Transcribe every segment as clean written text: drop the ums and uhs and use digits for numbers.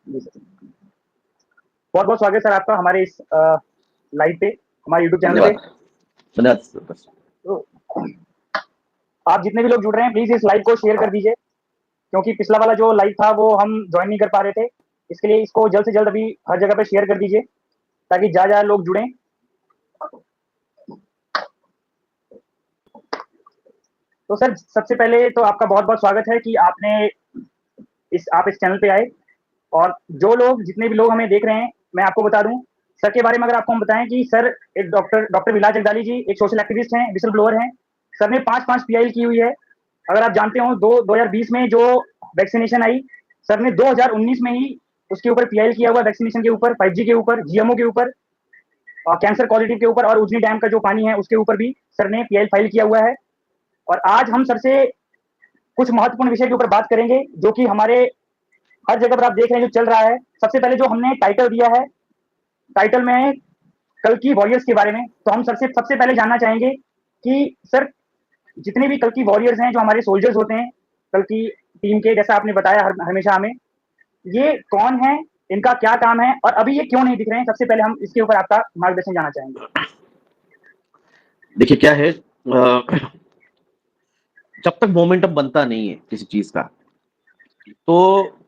जी sir. बहुत बहुत स्वागत सर आपका हमारे इस लाइव पे, हमारे यूट्यूब चैनल पे। धन्यवाद धन्यवाद सर। तो आप जितने भी लोग जुड़ रहे हैं प्लीज इस लाइव को शेयर कर दीजिए, क्योंकि पिछला वाला जो लाइव था वो हम ज्वाइन नहीं कर पा रहे थे। इसके लिए इसको जल्द से जल्द अभी हर जगह पे शेयर कर दीजिए ताकि ज्यादा लोग जुड़ें। तो सर सबसे पहले तो आपका बहुत बहुत स्वागत है कि आप इस चैनल पे आए। और जो लोग जितने भी लोग हमें देख रहे हैं, मैं आपको बता दूं सर के बारे में। अगर आपको हम बताएं कि सर एक डॉक्टर विलास जगदाली जी एक सोशल एक्टिविस्ट हैं, विसल ब्लोअर हैं। सर ने 5-5 पीआई की हुई है। अगर आप जानते हो 2020 में जो वैक्सीनेशन आई, सर ने 2019 में ही उसके ऊपर पीआई किया हुआ, वैक्सीनेशन के ऊपर, 5G के ऊपर, जीएमओ के ऊपर, और कैंसर पॉजिटिव के ऊपर, और उजनी डैम का जो पानी है उसके ऊपर भी सर ने पीआई फाइल किया हुआ है। और आज हम सर से कुछ महत्वपूर्ण विषय के ऊपर बात करेंगे जो कि हमारे हर जगह पर आप देख रहे हैं जो चल रहा है। सबसे पहले जो हमने टाइटल दिया है, टाइटल में है कल की वॉरियर्स के बारे में। तो हम सर से सबसे पहले जानना चाहेंगे कि सर जितने भी कल की वॉरियर्स हैं, जो हमारे सोल्जर्स होते हैं कल की टीम के, जैसा आपने बताया हमेशा हमें, ये कौन है, इनका क्या काम है और अभी ये क्यों नहीं दिख रहे हैं। सबसे पहले हम इसके ऊपर आपका मार्गदर्शन जानना चाहेंगे। देखिए क्या है, जब तक मोमेंटम बनता नहीं है किसी चीज का, तो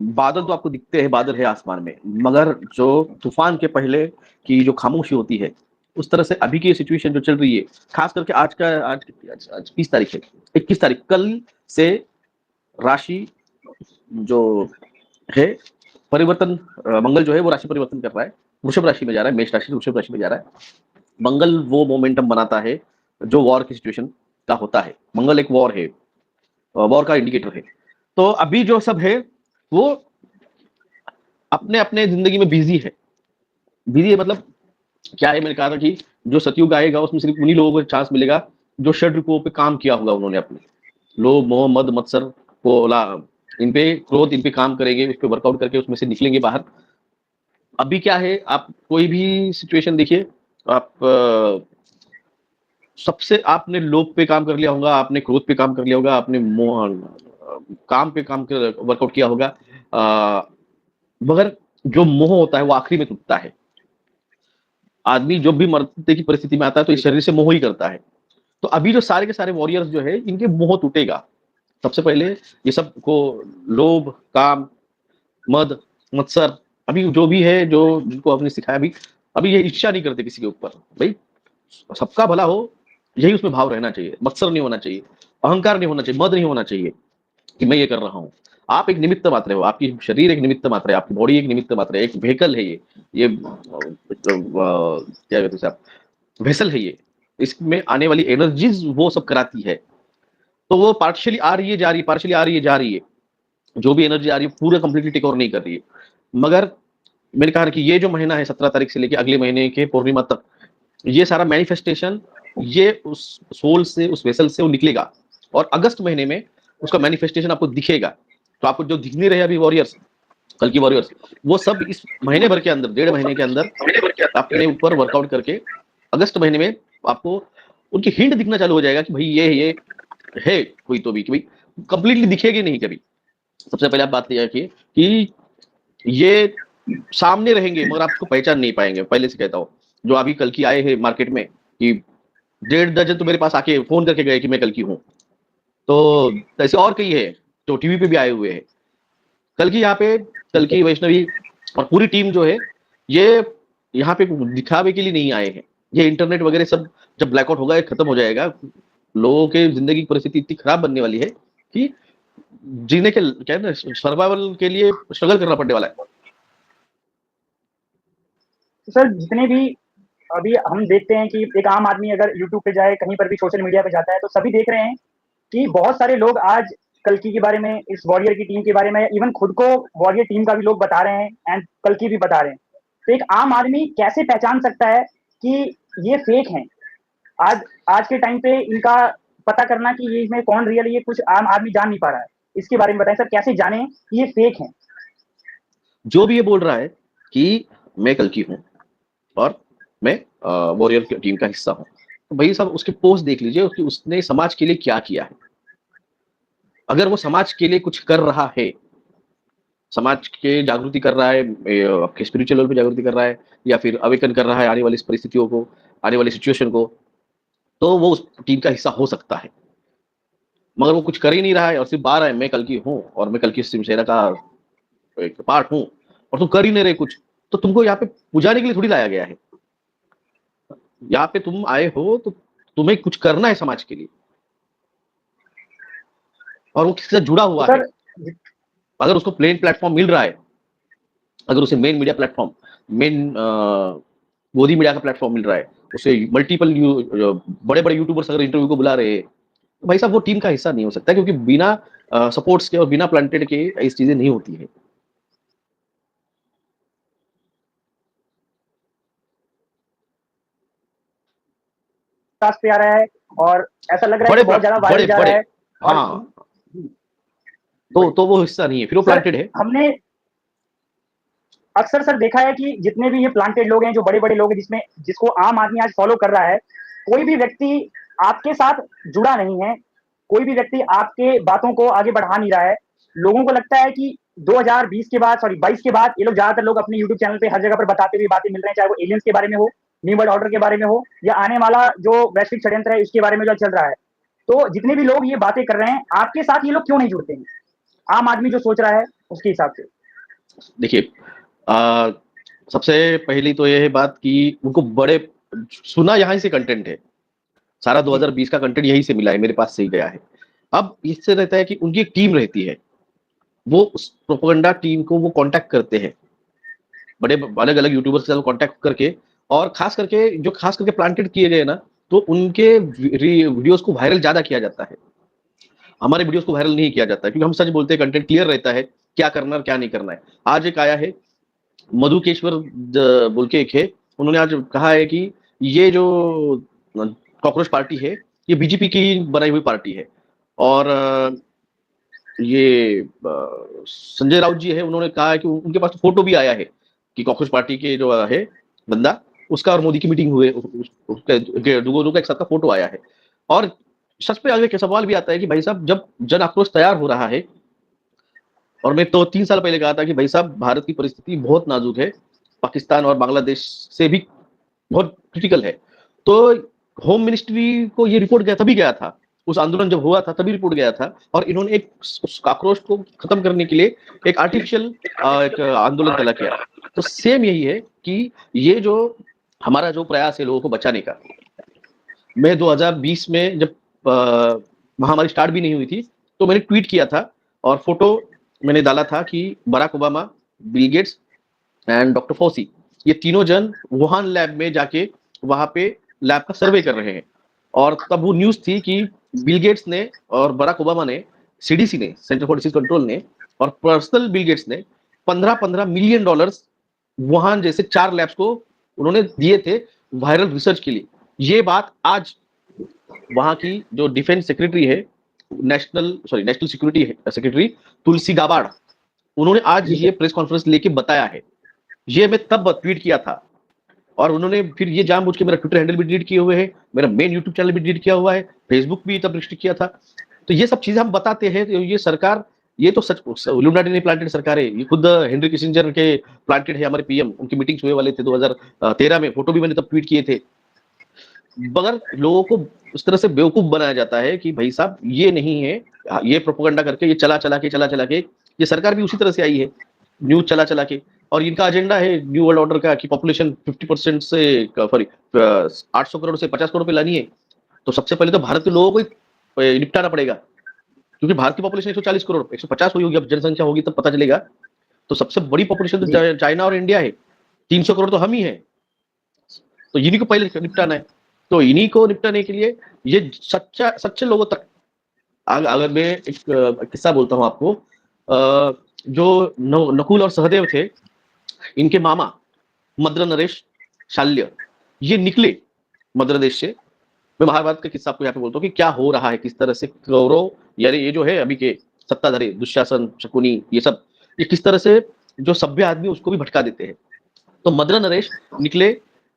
बादल तो आपको दिखते हैं, बादल है आसमान में, मगर जो तूफान के पहले की जो खामोशी होती है, उस तरह से अभी की सिचुएशन जो चल रही है, खास करके आज 20 तारीख है, 21 तारीख, कल से राशि जो है परिवर्तन, मंगल जो है वो राशि परिवर्तन कर रहा है, वृषभ राशि में जा रहा है, मेष राशि से वृषभ राशि में जा रहा है। मंगल वो मोमेंटम बनाता है जो वॉर की सिचुएशन का होता है। मंगल एक वॉर है, वॉर का इंडिकेटर है। तो अभी जो सब है वो अपने अपने जिंदगी में बिजी है। बिजी है मतलब क्या है, मैंने कहा था कि जो सतयुग आएगा उसमें सिर्फ उन्हीं लोगों को चांस मिलेगा जो षड रूपों पे काम किया होगा उन्होंने अपने। लोभ मोह मद मत्सर को इन पे क्रोध, इन पे काम करेंगे, उस पर वर्कआउट करके उसमें से निकलेंगे बाहर। अभी क्या है, आप कोई भी सिचुएशन देखिए, आप सबसे आपने लोभ पे काम कर लिया होगा, आपने क्रोध पे काम कर लिया होगा, आपने मोह काम पे काम कर वर्कआउट किया होगा, मगर जो मोह होता है वो आखिरी में टूटता है। आदमी जब भी मरते की परिस्थिति में आता है तो इस शरीर से मोह ही करता है। तो अभी जो सारे के सारे वॉरियर्स जो है, इनके मोह टूटेगा। सबसे पहले ये सब को लोभ काम मद मत्सर, अभी जो भी है, जो जिनको आपने सिखाया, अभी अभी ये इच्छा नहीं करते किसी के ऊपर। भाई सबका भला हो, यही उसमें भाव रहना चाहिए। मत्सर नहीं होना चाहिए, अहंकार नहीं होना चाहिए, मद नहीं होना चाहिए कि मैं ये कर रहा हूँ। आप एक निमित्त मात्र हो, आपकी शरीर एक निमित्त मात्र है, आपकी बॉडी एक निमित्त मात्र है, एक व्हीकल है ये क्या कहते हैं आप, वेसल है ये। इसमें आने वाली एनर्जीज वो सब कराती है। तो वो पार्शियली आ रही है जा रही है, पार्शियली आ रही है जा रही है। जो भी एनर्जी आ रही है पूरा कंप्लीटली टेक ओवर नहीं कर रही है। मगर मैंने कहा कि ये जो महीना है 17 तारीख से लेकर अगले महीने के पूर्णिमा तक, ये सारा मैनिफेस्टेशन ये उस सोल से, उस वेसल से वो निकलेगा। और अगस्त महीने में उसका मैनिफेस्टेशन आपको दिखेगा। तो आपको जो दिख नहीं रहे अभी वॉरियर्स, कल की वॉरियर्स, वो सब इस महीने भर के अंदर, 1.5 महीने के अंदर अपने ऊपर वर्कआउट करके अगस्त महीने में आपको उनकी हिंट दिखना चालू हो जाएगा कि भाई ये है कोई तो भी, कि भाई कंप्लीटली दिखेगी नहीं कभी। सबसे पहले आप बात यह की कि ये सामने रहेंगे मगर आपको पहचान नहीं पाएंगे। पहले से कहता हूँ, जो अभी कल की आए हैं मार्केट में कि 1.5 दर्जन तो मेरे पास आके फोन करके गए कि मैं कल की हूँ। तो ऐसे और कई है जो टीवी पे भी आए हुए हैं। कल की यहाँ पे, कल की वैष्णवी और पूरी टीम जो है, ये यहाँ पे दिखावे के लिए नहीं आए हैं। ये इंटरनेट वगैरह सब जब ब्लैकआउट होगा, खत्म हो जाएगा, लोगों के जिंदगी की परिस्थिति इतनी खराब बनने वाली है कि जीने के, क्या है ना, सर्वाइवल के लिए स्ट्रगल करना पड़ने वाला है। तो सर जितने भी अभी हम देखते हैं कि एक आम आदमी अगर यूट्यूब पे जाए, कहीं पर भी सोशल मीडिया पे जाता है, तो सभी देख रहे हैं कि बहुत सारे लोग आज कल्कि के बारे में, इस वॉरियर की टीम के बारे में, इवन खुद को वॉरियर टीम का भी लोग बता रहे हैं एंड कल्कि भी बता रहे हैं। तो एक आम आदमी कैसे पहचान सकता है कि ये फेक हैं? आज आज के टाइम पे इनका पता करना कि ये इसमें कौन रियल है, ये कुछ आम आदमी जान नहीं पा रहा है। इसके बारे में बताएं सर, कैसे जाने कि ये फेक हैं? जो भी ये बोल रहा है कि मैं कल की हूँ और मैं वॉरियर टीम का हिस्सा हूँ, तो भाई साहब उसके पोस्ट देख लीजिए, उसकी उसने समाज के लिए क्या किया है। अगर वो समाज के लिए कुछ कर रहा है समाज के जागृति कर रहा है, आपके स्पिरिचुअल लेवल पे जागृति कर रहा है, या फिर अवेकन कर रहा है आने वाली इस परिस्थितियों को, आने वाली सिचुएशन को, तो वो उस टीम का हिस्सा हो सकता है। मगर वो कुछ कर ही नहीं रहा है और सिर्फ आ रहा है, मैं कल की हूँ और मैं कल की शिवसेना का एक पार्ट हूँ, और तुम कर ही नहीं रहे कुछ, तो तुमको यहाँ पे पुजाने के लिए थोड़ी लाया गया है। यहाँ पे तुम आए हो तो तुम्हें कुछ करना है समाज के लिए, और वो किसी से जुड़ा हुआ है। सर अगर उसको प्लेन प्लेटफॉर्म मिल रहा है, अगर उसे मेन मीडिया प्लेटफॉर्म, मेन गोदी मीडिया का प्लेटफॉर्म मिल रहा है, उसे मल्टीपल बड़े बड़े यूट्यूबर्स अगर इंटरव्यू को बुला रहे हैं, तो भाई साहब वो टीम का हिस्सा नहीं हो सकता, क्योंकि बिना सपोर्ट्स के और बिना प्लांटेड के इस चीजें नहीं होती है। पास पे आ रहा है और ऐसा लग रहा है बड़े कि बहुत ज्यादा वायरल बड़े जा बड़े रहा है। और हाँ, तो वो हिस्सा नहीं है, फिर वो सर प्लांटेड है। हमने अक्सर सर देखा है कि जितने भी ये प्लांटेड लोग हैं, जो बड़े बड़े लोग हैं, जिसमें जिसको आम आदमी आज फॉलो कर रहा है, कोई भी व्यक्ति आपके साथ जुड़ा नहीं है, कोई भी व्यक्ति आपके बातों को आगे बढ़ा नहीं रहा है। लोगों को लगता है कि 2020 के बाद, सॉरी 22 के बाद, ये लोग ज्यादातर लोग अपने यूट्यूब चैनल पे हर जगह पर बताते हुए बातें मिल रहे हैं, चाहे वो एलियंस के बारे में हो, न्यू वर्ल्ड ऑर्डर के बारे में हो, या आने वाला जो वैश्विक षड्यंत्र है उसके बारे में जो चल रहा है। तो जितने भी लोग ये बातें कर रहे हैं, आपके साथ ये लोग क्यों नहीं जुड़ते हैं, आम आदमी जो सोच रहा है उसके हिसाब से? देखिए, सबसे पहली तो ये है बात कि उनको बड़े सुना यहाँ से कंटेंट है, सारा 2020 का कंटेंट यहीं से मिला है, मेरे पास से ही गया है। अब इससे रहता है कि उनकी एक टीम रहती है, वो उस प्रोपेगेंडा टीम को वो कांटेक्ट करते हैं, बड़े अलग अलग यूट्यूबर्स के साथ कांटेक्ट करके, और खास करके प्लांटेड किए गए ना, तो उनके वीडियोस को वायरल ज्यादा किया जाता है, हमारे वीडियोस को वायरल नहीं किया जाता है, क्योंकि हम सच बोलते हैं, कंटेंट क्लियर रहता है, क्या करना है क्या नहीं करना है। आज एक आया है मधुकेश्वर बोल के एक है, उन्होंने आज कहा है कि ये जो कॉकरोच पार्टी है, ये बीजेपी की बनाई हुई पार्टी है, और ये संजय राउत जी है, उन्होंने कहा है कि उनके पास तो फोटो भी आया है कि कॉकरोच पार्टी के जो है बंदा, उसका और मोदी की मीटिंग हुए, उसके दोनों का एक साथ का फोटो आया है। और सच पे आगे सवाल भी आता है कि भाई साहब, जब जन आक्रोश तैयार हो रहा है, और मैं तो 3 साल पहले कहा था कि भाई साहब भारत की परिस्थिति बहुत नाजुक है, पाकिस्तान और बांग्लादेश से भी बहुत क्रिटिकल है, तो होम मिनिस्ट्री को ये रिपोर्ट गया, तभी गया था, उस आंदोलन जब हुआ था तभी रिपोर्ट गया था, और इन्होंने एक उस आक्रोश को खत्म करने के लिए एक आर्टिफिशियल एक आंदोलन खड़ा किया। तो सेम यही है कि ये जो हमारा जो प्रयास है लोगों को बचाने का, मैं 2020 में जब महामारी स्टार्ट भी नहीं हुई थी, तो मैंने ट्वीट किया था और फोटो मैंने डाला था कि Barack Obama, Bill Gates and doctor Fauci, ये तीनों जन वुहान लैब में जाके वहां पे लैब का सर्वे कर रहे हैं। और तब वो न्यूज थी कि बिल गेट्स ने और बराक ओबामा ने, सीडीसी ने, सेंटर फॉर डिसीज कंट्रोल ने, और पर्सनल बिल गेट्स ने 15-15 मिलियन डॉलर्स वुहान जैसे 4 लैब्स को उन्होंने दिए थे वायरल रिसर्च के लिए। ये बात आज वहां की जो डिफेंस सेक्रेटरी है, national security secretary Tulsi Gabbard, उन्होंने आज ये प्रेस कॉन्फ्रेंस लेके बताया है। ये मैं तब ट्वीट किया था, और उन्होंने फिर ये जानबूझ के मेरा ट्विटर हैंडल भी डिलीट किए हुए है, मेरा मेन यूट्यूब चैनल भी डिलीट किया हुआ है, फेसबुक भी तब रिस्ट्रिक्ट किया था। तो ये सब चीजें हम बताते हैं, तो ये सरकार, ये तो सच इल्यूमिनाटी ने प्लांटेड सरकार है, ये खुद हेनरी किसिंजर के प्लांटेड है हमारे पीएम, उनकी मीटिंग्स हुए वाले थे 2013 में, फोटो भी मैंने तब ट्वीट किए थे। मगर लोगों को उस तरह से बेवकूफ बनाया जाता है कि भाई साहब ये नहीं है, ये प्रोपेगेंडा करके, ये चला के ये सरकार भी उसी तरह से आई है, न्यूज चला के, और इनका एजेंडा है न्यू वर्ल्ड ऑर्डर का कि पॉपुलेशन 50% से, सॉरी 800 करोड़ से 50 करोड़ पे लानी है। तो सबसे पहले तो भारत के लोगों को ही निपटाना पड़ेगा, क्योंकि भारत की पॉपुलेशन 140 करोड़, 150 हुई होगी, अब जनसंख्या होगी तब पता चलेगा। तो सबसे बड़ी पॉपुलेशन तो चाइना और इंडिया है, 300 करोड़ तो हम ही है, तो इन्हीं को पहले निपटाना है। तो इन्हीं को निपटाने के लिए ये सच्चे लोगों तक, अगर मैं एक किस्सा बोलता हूँ आपको, जो नकुल और सहदेव थे, इनके मामा मद्र नरेश शाल्य, ये निकले मध्य प्रदेश से। मैं महाभारत का किस्सा आपको यहाँ पे बोलता हूँ कि क्या हो रहा है, किस तरह से कौरव, यानी ये जो है अभी के सत्ताधारी दुशासन, शकुनी, ये सब, ये किस तरह से जो सभ्य आदमी उसको भी भटका देते हैं। तो मद्र नरेश निकले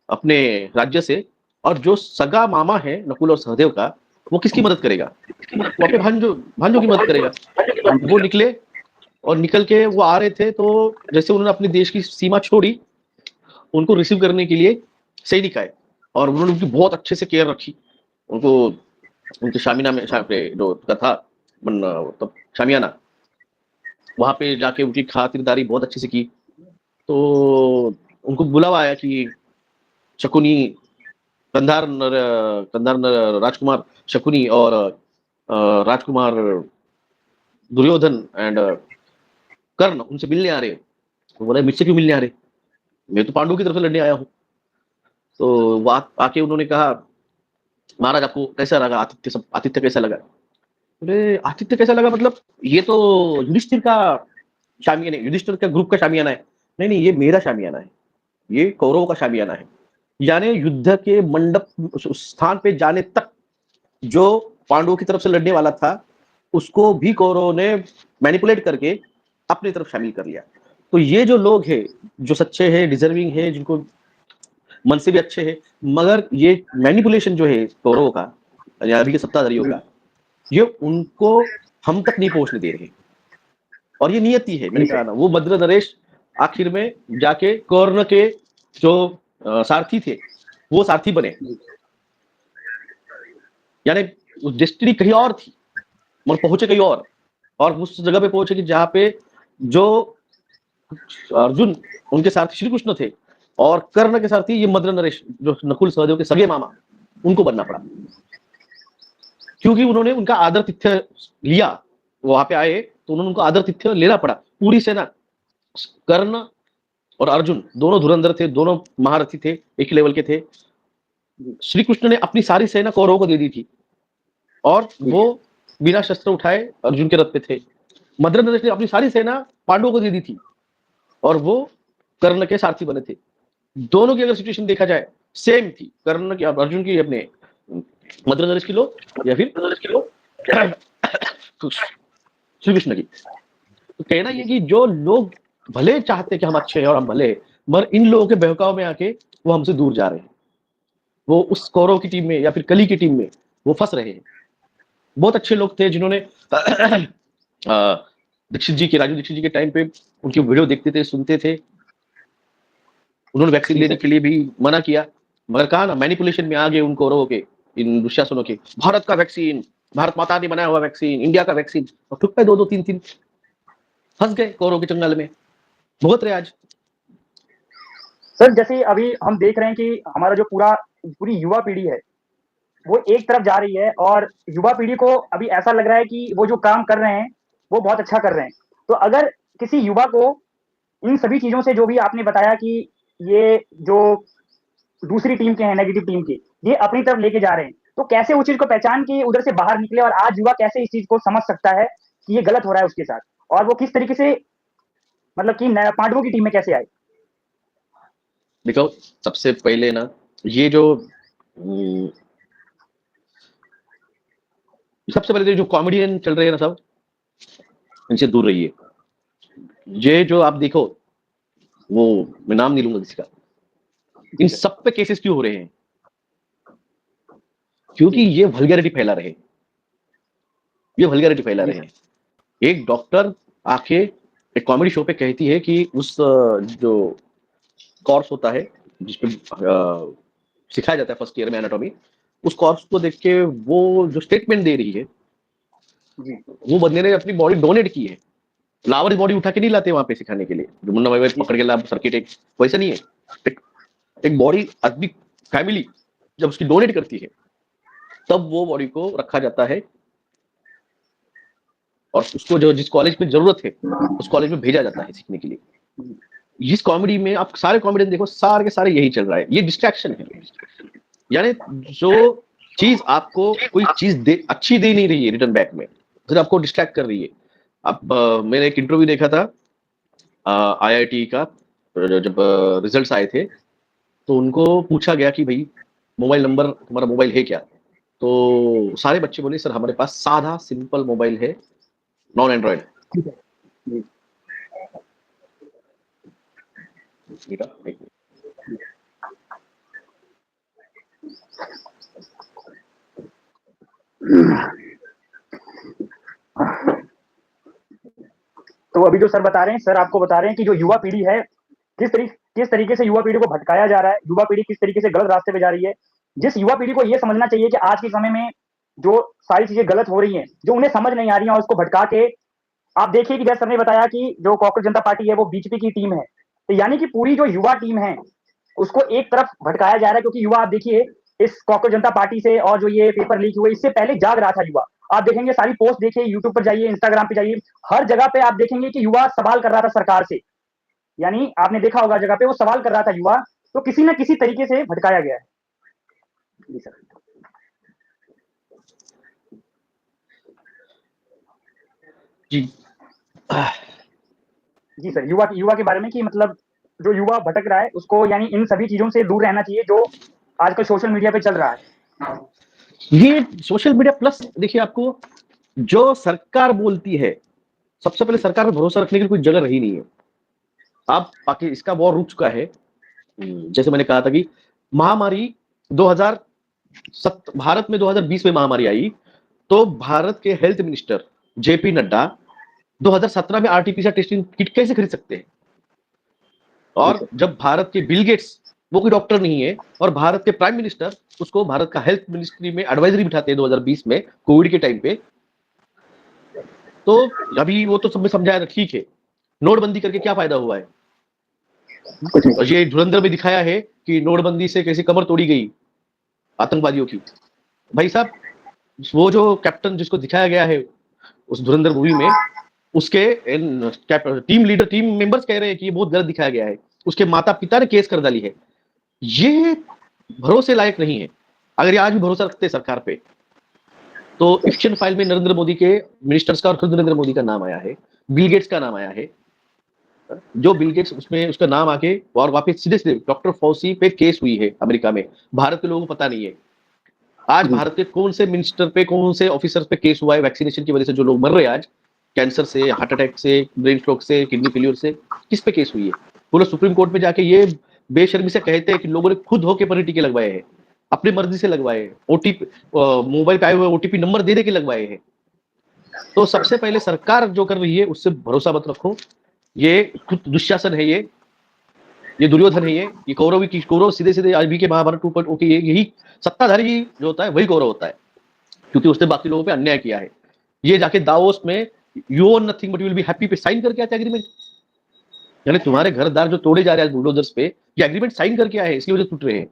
अपने राज्य से, और जो सगा मामा है नकुल और सहदेव का, वो किसकी मदद करेगा? वो अपने भांजों की मदद करेगा। वो निकले और निकल के वो आ रहे थे, तो जैसे उन्होंने अपने देश की सीमा छोड़ी, उनको रिसीव करने के लिए सैनिक आए और उन्होंने उनकी बहुत अच्छे से केयर रखी। उनको उनके शामियाना में जो था मतलब शामियाना, वहां पे जाके उनकी खातिरदारी बहुत अच्छे से की। तो उनको बुलावा आया कि शकुनी कंधार राजकुमार शकुनी और राजकुमार दुर्योधन एंड कर्ण उनसे मिलने आ रहे हैं। तो बोला मुझसे क्यों मिलने आ रहे, मैं तो पांडु की तरफ से लड़ने आया हूँ। तो वो आके उन्होंने कहा महाराज आपको कैसा लगा आतिथ्य, सब आतिथ्य कैसा लगा। बोले आतिथ्य कैसा लगा मतलब, ये तो युधिष्ठिर का शामियाना है, युधिष्ठिर का ग्रुप का शामियाना है। नहीं नहीं, ये मेरा शामियाना है, ये कौरवों का शामियाना है। यानी युद्ध के मंडप स्थान पे जाने तक जो पांडवों की तरफ से लड़ने वाला था, उसको भी कौरवों ने मैनिपुलेट करके अपनी तरफ शामिल कर लिया। तो ये जो लोग हैं, जो सच्चे हैं, डिजर्विंग है, जिनको मन से भी अच्छे हैं, मगर ये मैनिपुलेशन जो है कौरवों का या अभी के सत्ताधारियों का, ये उनको हम तक नहीं पहुंचने दे रहे। और ये नियति है, मैंने जी कहा सर। ना, वो मद्र नरेश आखिर में जाके कर्ण के जो सारथी थे, वो सारथी बने। जी यानी डेस्टिनी कहीं और थी, मगर पहुंचे कहीं और उस जगह पे पहुंचे कि जहां पे जो अर्जुन उनके सारथी श्री कृष्ण थे और कर्ण के सारथी ये मद्र नरेश, जो नकुल सहदेव के सगे मामा, उनको बनना पड़ा। क्योंकि उन्होंने उनका आदर-तिथ्य लिया, वहां पे आए तो उन्होंने उनको आदर-तिथ्य लेना पड़ा। पूरी सेना, कर्ण और अर्जुन दोनों धुरंधर थे, दोनों महारथी थे, एक ही लेवल के थे। जी श्री कृष्ण ने अपनी सारी सेना कौरवों को दे दी थी और जी वो बिना शस्त्र उठाए अर्जुन के रथ पे थे। मद्र नरेश ने अपनी सारी सेना पांडवों को दे दी थी और वो कर्ण के सारथी बने थे। दोनों की अगर सिचुएशन देखा जाए सेम थी, कर्ण की, अर्जुन की, अपने मद्र नरेश की लो या फिर श्री कृष्ण की। तो कहना ये जी कि जो लोग भले चाहते कि हम अच्छे हैं और हम भले, मगर इन लोगों के बहकाव में आके वो हमसे दूर जा रहे हैं, वो उस कौरव की टीम में या फिर कली की टीम में वो फंस रहे हैं। बहुत अच्छे लोग थे जिन्होंने दीक्षित जी के, राजू दीक्षित जी के टाइम पे उनकी वीडियो देखते थे, सुनते थे। उन्होंने वैक्सीन जी लेने सर। के लिए भी मना किया, मगर कहा ना मैनिपुलेशन में आ गए उन कौरवों के, इन दुशासनों के। भारत का वैक्सीन, भारत माता ने बनाया हुआ वैक्सीन, इंडिया का वैक्सीन, और ठुक पे दो दो तीन तीन फंस गए कौरवों के चंगल में। भुगत रहे आज। सर जैसे अभी हम देख रहे हैं कि हमारा जो पूरी युवा पीढ़ी है, वो एक तरफ जा रही है और युवा पीढ़ी को अभी ऐसा लग रहा है कि वो जो काम कर रहे हैं, वो बहुत अच्छा कर रहे हैं। तो अगर किसी युवा को इन सभी चीज़ों से जो भी आपने बताया कि ये जो दूसरी टीम के हैं, नेगेटिव टीम के, ये अपनी तरफ लेके जा रहे हैं, तो कैसे उस चीज़ को पहचान के उधर से बाहर निकले और आज युवा कैसे इस चीज़ को समझ सकता है कि ये गलत हो रहा है उसके साथ? और वो किस तरीके से मतलब कि न पांडवों की टीम में कैसे आए? देखो, सबसे पहले ना, ये जो उम, सबसे पहले तो जो कॉमेडियन चल रहे हैं ना सब, इनसे दूर रहिए। ये जो आप देखो, वो मैं नाम नहीं लूँगा किसी का, जी इन सर। सब पे केसेस क्यों हो रहे हैं? क्योंकि जी, ये वल्गैरिटी फैला रहे हैं, ये वल्गैरिटी फैला जी रहे सर। हैं। एक डॉक्टर आके एक कॉमेडी शो पे कहती है कि उस जो कोर्स होता है जिसपे सिखाया जाता है फर्स्ट ईयर में एनाटॉमी, उस कोर्स को देख के वो जो स्टेटमेंट दे रही है, जी, वो बंदे ने अपनी बॉडी डोनेट की है। लावर बॉडी उठा के नहीं लाते वहां पे सिखाने के लिए, जो मुन्ना भाई जी पकड़ सर। के ला सर्किट, एक वैसा नहीं है। एक, एक बॉडी आदमी, फैमिली जब उसकी डोनेट करती है, तब वो बॉडी को रखा जाता है और उसको जो जिस कॉलेज में जरूरत है, उस कॉलेज में भेजा जाता है सीखने के लिए। इस कॉमेडी में आप सारे कॉमेडियन देखो, सारे के सारे यही चल रहा है, ये डिस्ट्रैक्शन है। यानी जो चीज आपको कोई चीज दे अच्छी दे नहीं रही है रिटर्न बैक में, सिर्फ आपको डिस्ट्रैक्ट कर रही है। अब मैंने एक इंटरव्यू देखा था आईआईटी का, जब रिजल्ट्स आए थे, तो उनको पूछा गया कि भाई मोबाइल नंबर, तुम्हारा मोबाइल है क्या? तो सारे बच्चे बोले सर हमारे पास साधा सिंपल मोबाइल है, नॉन एंड्रॉइड। ठीक है। जी, बेटा एक तो अभी जो सर बता रहे हैं, सर आपको बता रहे हैं कि जो युवा पीढ़ी है, किस तरीके से युवा पीढ़ी को भटकाया जा रहा है, युवा पीढ़ी किस तरीके से गलत रास्ते पे जा रही है। जिस युवा पीढ़ी को ये समझना चाहिए कि आज के समय में जो सारी चीज़ें गलत हो रही हैं, जो उन्हें समझ नहीं आ रही हैं और उसको भटका के आप देखिए कि जैसे सर ने बताया कि जो कॉकरोच जनता पार्टी है वो बीजेपी की टीम है। तो यानी कि पूरी जो युवा टीम है, उसको एक तरफ भटकाया जा रहा है क्योंकि युवा आप देखिए इस कॉकरोच जनता पार्टी से और जो ये पेपर लीक हुए इससे पहले जाग रहा था युवा। आप देखेंगे सारी पोस्ट देखिए यूट्यूब पर जाइए, इंस्टाग्राम पे जाइए, हर जगह पे आप देखेंगे कि युवा सवाल कर रहा था सरकार से। यानी आपने देखा होगा जगह पे वो सवाल कर रहा था युवा, तो किसी न किसी तरीके से भटकाया गया है। जी सर। जी। जी सर, युवा के बारे में कि मतलब जो युवा भटक रहा है उसको यानी इन सभी चीज़ों से दूर रहना चाहिए जो आजकल सोशल मीडिया पे चल रहा है। ये सोशल मीडिया प्लस देखिए आपको जो सरकार बोलती है, सबसे पहले सरकार पे भरोसा रखने की कोई जगह रही नहीं है। अब बाकी इसका वॉर रुक चुका है। जैसे मैंने कहा था कि महामारी 2007 भारत में 2020 में महामारी आई, तो भारत के हेल्थ मिनिस्टर जेपी नड्डा 2017 में आरटीपीसीआर टेस्टिंग किट कैसे खरीद सकते हैं? और जब भारत के बिल गेट्स, वो कोई डॉक्टर नहीं है, और भारत के प्राइम मिनिस्टर उसको भारत का हेल्थ मिनिस्ट्री में एडवाइजरी बिठाते हैं 2020 में कोविड के टाइम पे। तो अभी वो तो सब में समझाया था, ठीक है, नोटबंदी करके क्या फायदा हुआ है? और ये धुरंधर में दिखाया है कि नोटबंदी से कैसे कमर तोड़ी गई आतंकवादियों की। भाई साहब, वो जो कैप्टन जिसको दिखाया गया है उस धुरंधर मूवी में, उसके टीम मेंबर्स कह रहे हैं कि ये बहुत गलत दिखाया गया है। उसके माता पिता ने केस कर डाली है। ये भरोसे लायक नहीं है। अगर ये आज भी भरोसा रखते सरकार पे, तो एक्शन फाइल में नरेंद्र मोदी के मिनिस्टर्स का और खुद नरेंद्र मोदी का नाम आया है, बिल गेट्स का नाम आया है। जो बिल गेट्स उसमें उसका नाम आके और वापस सीधे सीधे डॉक्टर फौसी पे केस हुई है अमेरिका में। भारत के लोगों को पता नहीं है आज भारत के कौन से मिनिस्टर पे, कौन से ऑफिसर पे केस हुआ है वैक्सीनेशन की वजह से जो लोग मर रहे हैं आज, कैंसर से, हार्ट अटैक से, ब्रेन स्ट्रोक से, किडनी फेलियर से, किस पे केस हुई है? वो लोग सुप्रीम कोर्ट में जाके ये बेशर्मी से कहते हैं कि लोगों ने खुद होके पर टीके लगवाए हैं, अपनी मर्जी से लगवाए हैं, ओटीपी मोबाइल पे आए हुए ओटीपी नंबर दे के लगवाए हैं। तो सबसे पहले सरकार जो कर रही है उससे भरोसा मत रखो। ये खुद दुशासन है, ये दुर्योधन है, ये कौरव सीधे सीधे आज भी के महाभारत 2.0 के यही सत्ताधारी जो होता है वही कौरव होता है, क्योंकि उसने बाकी लोगों पे अन्याय किया है। ये जाके दावोस में you own nothing but you will be happy पे साइन करके आते एग्रीमेंट। यानी तुम्हारे घरदार जो तोड़े जा रहे हैं बुलडोजर्स पे, ये एग्रीमेंट साइन करके आए हैं, इसलिए वजह टूट रहे हैं।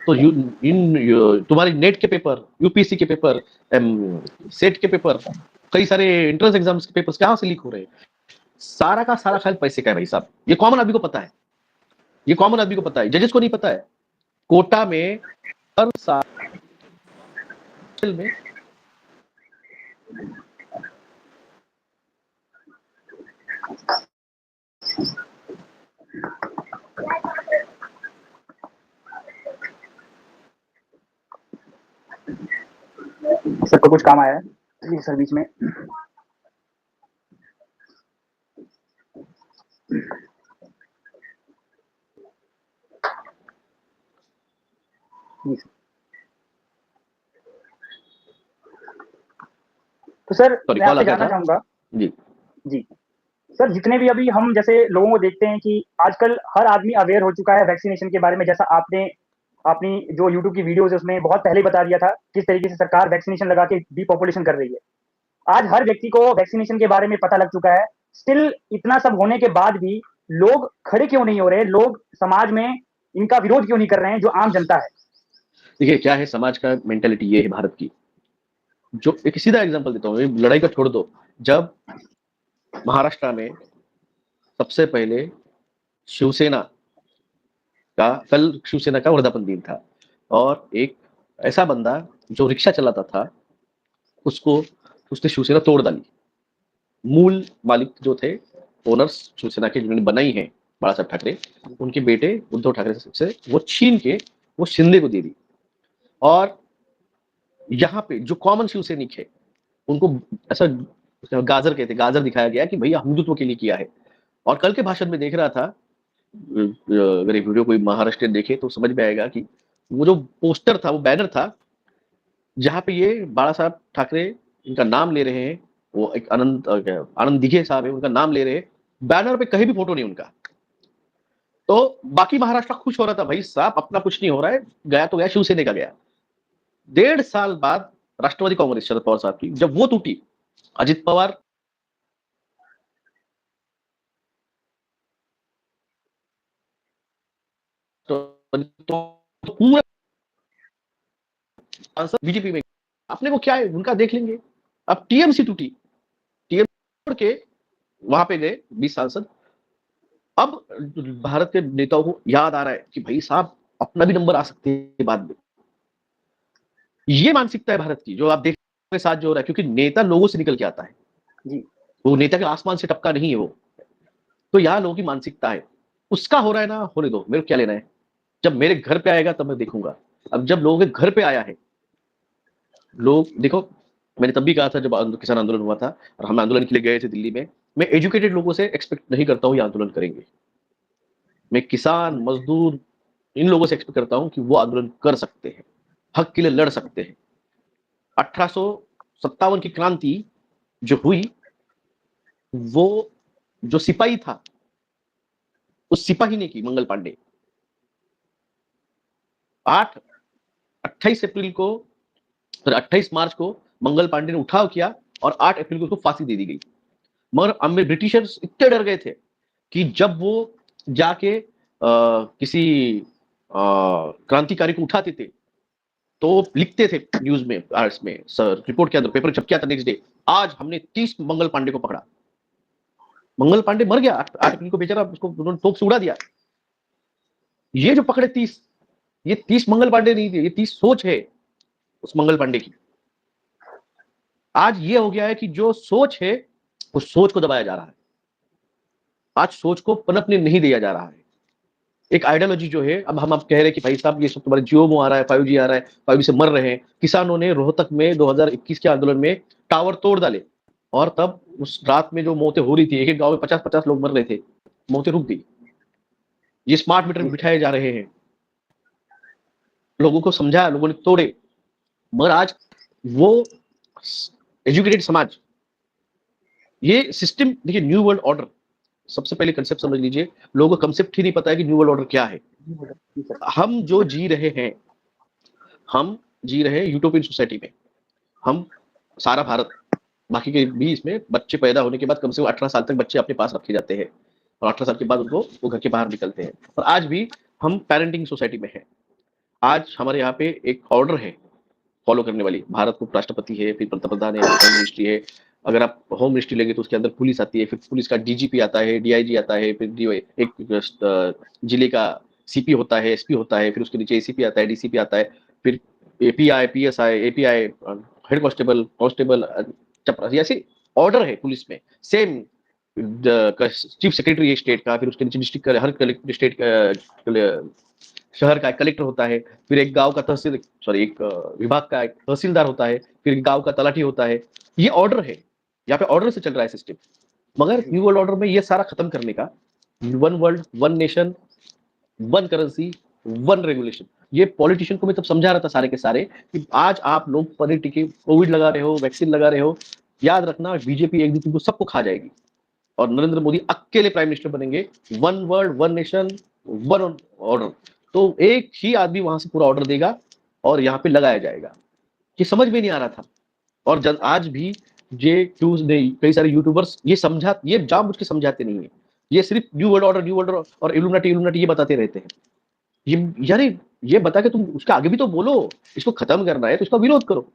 तो तुम्हारे नेट के पेपर, यूपीएससी के पेपर, सेट के पेपर, कई सारे एंट्रेंस एग्जाम्स के पेपर्स कहां से लीक हो रहे हैं? सारा का सारा खेल पैसे का है भाई साहब। ये कॉमन आदमी को पता है, ये कॉमन आदमी को पता है, जजेस को नहीं पता है। कोटा में हर साल में सबको कुछ काम आया है जी सर बीच में। तो सर सॉरी मैं कॉल आ आपसे गया जानना था चाहूंगा जी। जी सर, जितने भी अभी हम जैसे लोगों को देखते हैं कि आजकल हर आदमी अवेयर हो चुका है वैक्सीनेशन के बारे में। जैसा आपने अपनी जो यूट्यूब की वीडियोस है उसमें बहुत पहले बता दिया था किस तरीके से सरकार वैक्सीनेशन लगा के डिपॉपुलेशन कर रही है। आज हर व्यक्ति को वैक्सीनेशन के बारे में पता लग चुका है। स्टिल इतना सब होने के बाद भी लोग खड़े क्यों नहीं हो रहे? लोग समाज में इनका विरोध क्यों नहीं कर रहे हैं जो आम जनता है? देखिए क्या है समाज का मेंटेलिटी, ये है भारत की। जो एक सीधा एग्जांपल देता हूँ, लड़ाई का छोड़ दो। जब महाराष्ट्र में सबसे पहले शिवसेना कल शिवसेना का वर्धापन दिन था, और एक ऐसा बंदा जो रिक्शा चलाता था उसको उसने शिवसेना तोड़ डाली। मूल मालिक जो थे, ओनर्स शिवसेना के जिन्होंने बनाई है, बाला साहब ठाकरे, उनके बेटे उद्धव ठाकरे से वो छीन के वो शिंदे को दे दी। और यहाँ पे जो कॉमन शिवसैनिक है उनको ऐसा गाजर कहते, गाजर दिखाया गया कि भैया हिंदुत्व के लिए किया है। और कल के भाषण में देख रहा था, अगर ये वीडियो कोई महाराष्ट्र देखे तो समझ में आएगा कि वो जो पोस्टर था, वो बैनर था, जहाँ पे ये बाला साहब ठाकरे इनका नाम ले रहे हैं, वो एक आनंद दिघे साहब है, उनका नाम ले रहे, बैनर पे कहीं भी फोटो नहीं उनका। तो बाकी महाराष्ट्र खुश हो रहा था, भाई साहब अपना कुछ नहीं हो रहा है, गया तो गया, शिवसेना का गया। 1.5 साल बाद राष्ट्रवादी कांग्रेस शरद पवार साहब की जब वो टूटी, अजित पवार तो पूरा सांसद बीजेपी में, अपने को क्या है उनका देख लेंगे। अब टीएमसी टूटी, टीएमसी के वहां पे गए 20 सांसद। अब भारत के नेताओं को याद आ रहा है कि भाई साहब अपना भी नंबर आ सकते हैं बाद में। ये मानसिकता है भारत की, जो आप देख के साथ जो हो रहा है, क्योंकि नेता लोगों से निकल के आता है जी। वो नेता के आसमान से टपका नहीं है वो। तो यहाँ लोगों की मानसिकता है, उसका हो रहा है ना, होने दो, मेरे को क्या लेना है। जब मेरे घर पे आएगा तब मैं देखूंगा। अब जब लोगों के घर पे आया है, लोग देखो, मैंने तब भी कहा था जब किसान आंदोलन हुआ था और हम आंदोलन के लिए गए थे दिल्ली में, मैं एजुकेटेड लोगों से एक्सपेक्ट नहीं करता हूँ ये आंदोलन करेंगे। मैं किसान, मजदूर, इन लोगों से एक्सपेक्ट करता हूँ कि वो आंदोलन कर सकते हैं, हक के लिए लड़ सकते हैं। 1857 की क्रांति जो हुई, वो जो सिपाही था उस सिपाही ने की, मंगल पांडे। 28 अप्रैल को, 28 मार्च को मंगल पांडे ने उठाव किया और 8 अप्रैल को उसको फांसी दे दी गई। मगर ब्रिटिशर्स इतने डर गए थे कि जब वो जाके किसी क्रांतिकारी को उठाते थे तो लिखते थे न्यूज में, इसमें सर रिपोर्ट के अंदर, पेपर छप किया था नेक्स्ट डे, आज हमने 30 मंगल पांडे को पकड़ा। मंगल पांडे मर गया 8 अप्रैल को, बेचारा, उसको उन्होंने तोप से उड़ा दिया। ये जो पकड़े 30, ये 30 मंगल पांडे नहीं थे, ये 30 सोच है उस मंगल पांडे की। आज ये हो गया है कि जो सोच है उस सोच को दबाया जा रहा है, आज सोच को पनपने नहीं दिया जा रहा है। एक आइडियोलॉजी जो है, अब हम आप कह रहे हैं कि भाई साहब ये सब तुम्हारे जियो आ रहा है, 5G आ रहा है, 5G से मर रहे हैं। किसानों ने रोहतक में 2021 के आंदोलन में टावर तोड़ डाले और तब उस रात में जो मौतें हो रही थी, एक एक गांव में 50-50 लोग मर रहे थे, मौतें रुक गई। ये स्मार्ट मीटर बिठाए जा रहे हैं, लोगों को समझाया, लोगों ने तोड़े। मगर आज वो एजुकेटेड समाज, ये सिस्टम देखिए, न्यू वर्ल्ड ऑर्डर, सबसे पहले कंसेप्ट समझ लीजिए, लोगों को कंसेप्ट ही नहीं पता है कि न्यू वर्ल्ड ऑर्डर क्या है। हम जो जी रहे हैं, हम जी रहे हैं यूटोपियन सोसाइटी में। हम सारा भारत, बाकी के भी इसमें बच्चे पैदा होने के बाद कम से कम 18 साल तक बच्चे अपने पास रखे जाते हैं और 18 साल के बाद उनको वो घर के बाहर निकलते हैं। और आज भी हम पेरेंटिंग सोसाइटी में हैं। आज हमारे यहाँ पे एक ऑर्डर है फॉलो करने वाली, भारत को राष्ट्रपति है, फिर पंतप्रधान है, होम मिनिस्ट्री है। अगर आप होम मिनिस्ट्री लेंगे तो उसके अंदर पुलिस आती है, फिर पुलिस का डीजीपी आता है, डीआईजी आता है, फिर एक जिले का सीपी होता है, एसपी होता है, फिर उसके नीचे एसीपी आता है, डीसीपी आता है, फिर API, PSI, API, head constable, constable, चपरासी, ऐसे ऑर्डर है पुलिस में। सेम चीफ सेक्रेटरी है स्टेट का, फिर उसके नीचे डिस्ट्रिक्ट का, हर स्टेट का शहर का एक कलेक्टर होता है, फिर एक गांव का तहसील, सॉरी, एक विभाग का एक तहसीलदार होता है, फिर गांव का तलाठी होता है। ये ऑर्डर है, यहाँ पे ऑर्डर से चल रहा है सिस्टम। मगर न्यू वर्ल्ड ऑर्डर में ये सारा खत्म करने का, one world, one nation, one currency, one regulation, ये पॉलिटिशियन को मैं तब समझा रहा था सारे के सारे कि आज आप लोग पढ़े टिके कोविड लगा रहे हो, वैक्सीन लगा रहे हो, याद रखना बीजेपी एक दिन तुमको सबको खा जाएगी और नरेंद्र मोदी अकेले प्राइम मिनिस्टर बनेंगे। One world, one nation, one order. तो एक ही आदमी वहां से पूरा ऑर्डर देगा और यहाँ पे लगाया जाएगा। ये समझ में नहीं आ रहा था। और आज भी ये कई सारे यूट्यूबर्स ये जानबूझ के समझाते नहीं है। ये सिर्फ new world order, new world order और इल्यूमिनाटी ये बताते रहते हैं। ये यानी ये बता के तुम उसका आगे भी तो बोलो, इसको खत्म करना है तो इसका विरोध करो।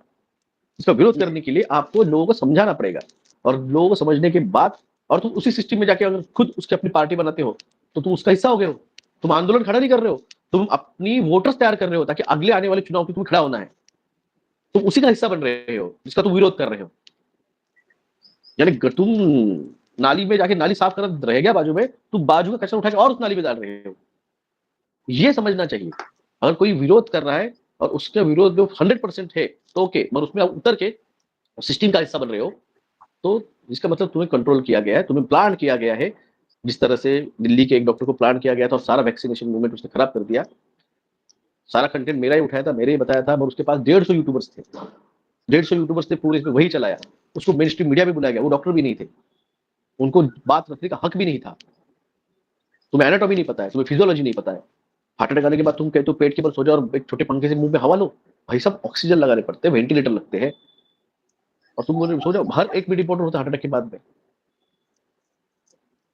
इसका विरोध करने के लिए आपको लोगों को समझाना पड़ेगा और लोगों को समझने के बाद, और तुम उसी सिस्टम में जाके अगर खुद उसकी अपनी पार्टी बनाते हो तो तुम उसका हिस्सा हो गए हो। तुम आंदोलन खड़ा नहीं कर रहे हो, तुम अपनी वोटर्स तैयार कर रहे हो ताकि अगले आने वाले चुनाव में तुम्हें खड़ा होना है। तुम उसी का हिस्सा बन रहे हो जिसका तुम विरोध कर रहे हो। यानी तुम नाली में जाके नाली साफ कर रह गया बाजू में, तुम बाजू का कचरा उठा के और उस नाली में डाल रहे हो। ये समझना चाहिए। अगर कोई विरोध कर रहा है और उसके विरोध में 100% है तो ओके, मगर उसमें उतर के सिस्टम का हिस्सा बन रहे हो तो इसका मतलब तुम्हें कंट्रोल किया गया है, तुम्हें प्लान किया गया है। जिस तरह से दिल्ली के एक डॉक्टर को प्लान किया गया था और सारा वैक्सीनेशन मूवमेंट उसने खराब कर दिया। सारा कंटेंट मेरा ही उठाया था, मेरे ही बताया था, और उसके पास 150 यूट्यूबर्स थे, 150 यूट्यूबर्स थे, पूरे इसमें वही चलाया। उसको मेन स्ट्रीम मीडिया में बुलाया गया, वो डॉक्टर भी नहीं थे, उनको बात रखने का हक भी नहीं था। तुम्हें एनाटॉमी नहीं पता है, तुम्हें फिजियोलॉजी नहीं पता है, हार्ट अटैक आने के बाद तुम कहते हो पेट के ऊपर सो जाओ और एक छोटे पंखे से मुंह में हवा लो। भाई सब ऑक्सीजन लगाने पड़ते हैं, वेंटिलेटर लगते हैं, और तुम बोले सो जाओ। हर एक भी रिपोर्टर होता है हार्ट अटैक के बाद में।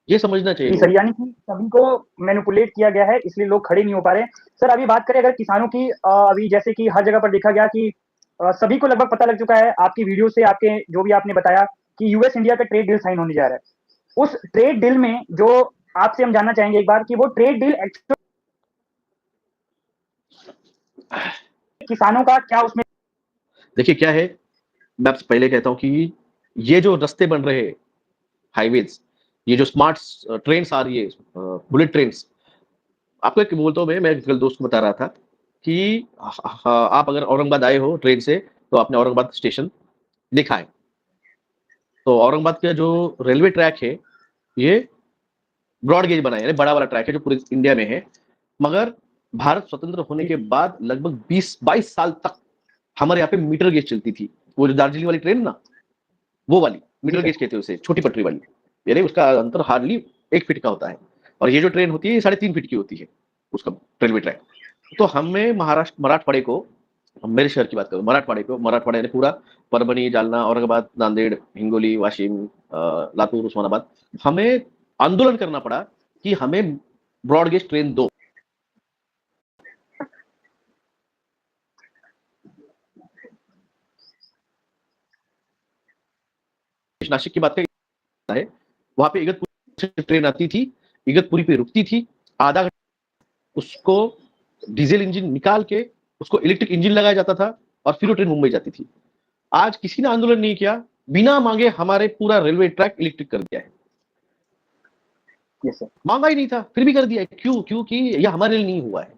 ये समझना चाहिए जी लोगों सर, यानी कि सभी को मैनिपुलेट किया गया है, इसलिए लोग खड़े नहीं हो पा रहे हैं। सर अभी बात करें अगर किसानों की, अभी जैसे कि हर जगह पर देखा गया कि सभी को लगभग पता लग चुका है आपकी वीडियो से, आपके जो भी आपने बताया कि यूएस इंडिया का ट्रेड डील साइन होने जा रहा है। उस ट्रेड डील में जो आपसे हम जानना चाहेंगे एक बार कि वो ट्रेड डील एक्चुअल किसानों का क्या उसमें। देखिए क्या है, मैं आपसे पहले कहता हूँ कि ये जो रास्ते बन रहे हैं, हाईवेज, ये जो स्मार्ट ट्रेन्स आ रही है, बुलेट ट्रेन्स, आपको एक बोलता हूँ मैं कल दोस्त को बता रहा था कि आप अगर औरंगाबाद आए हो ट्रेन से तो आपने औरंगाबाद स्टेशन देखा है। तो औरंगाबाद का जो रेलवे ट्रैक है ये ब्रॉड गेज बना है, बड़ा वाला ट्रैक है जो पूरे इंडिया में है। मगर भारत स्वतंत्र होने के बाद लगभग 20-22 साल तक हमारे यहाँ पे मीटर गेज चलती थी। वो जो दार्जिलिंग वाली ट्रेन ना, वो वाली जी मीटर सर। गेज कहते हैं उसे, छोटी पटरी वाली, यानी उसका अंतर हार्डली 1 फीट का होता है। और ये जो ट्रेन होती है ये 3.5 फीट की होती है, उसका रेलवे ट्रैक। तो हमें महाराष्ट्र मराठवाड़े को, मेरे शहर की बात करूँ, मराठवाड़े को, मराठवाड़े ने पूरा परभणी, जालना, औरंगाबाद, नांदेड़, हिंगोली, वाशिम, लातूर, उस्मानाबाद, हमें आंदोलन करना पड़ा कि हमें ब्रॉड गेज ट्रेन दो। नासिक की बात करें है, वहां पे इगतपुरी से ट्रेन आती थी, इगतपुरी पे रुकती थी, आधा घंटा उसको डीजल इंजन निकाल के उसको इलेक्ट्रिक इंजन लगाया जाता था और फिर वो ट्रेन मुंबई जाती थी। आज किसी ने आंदोलन नहीं किया, बिना मांगे हमारे पूरा रेलवे ट्रैक इलेक्ट्रिक कर दिया है। Yes sir. मांगा ही नहीं था फिर भी कर दिया है। क्यों? क्योंकि यह हमारे लिए नहीं हुआ है,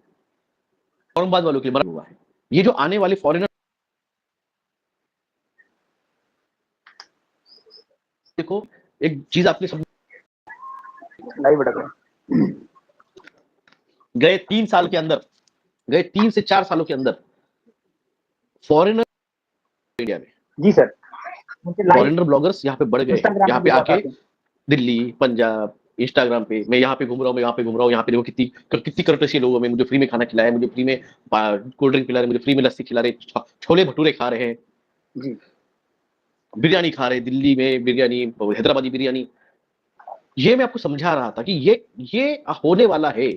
औरंगाबाद वालों के लिए बना हुआ है। ये जो आने वाले फॉरेनर, देखो एक चीज आपने सब लाइव भटक रहे हैं। गए 3 साल के अंदर, गए 3 से 4 सालों के अंदर फॉरेनर इंडिया में, जी सर, मुझे लाइव फॉरेनर ब्लॉगर्स यहाँ पे बढ़ गए हैं। इंस्टाग्राम यहाँ पे पे भी बहुत आके आते हैं। दिल्ली, पंजाब, इंस्टाग्राम पे मैं यहाँ पे घूम रहा हूँ, मैं यहाँ पे घूम रहा हूँ, यहाँ पे देखो कितनी कितनी कर्टसी लोगों में, मुझे फ्री में खाना खिलाया, मुझे फ्री में कोल्ड ड्रिंक पिला रहे, मुझे फ्री में लस्सी खिला रहे, छोले भटूरे खा रहे हैं, जी बिरयानी खा रहे हैं, दिल्ली में बिरयानी, हैदराबादी बिरयानी। ये मैं आपको समझा रहा था कि ये होने वाला है।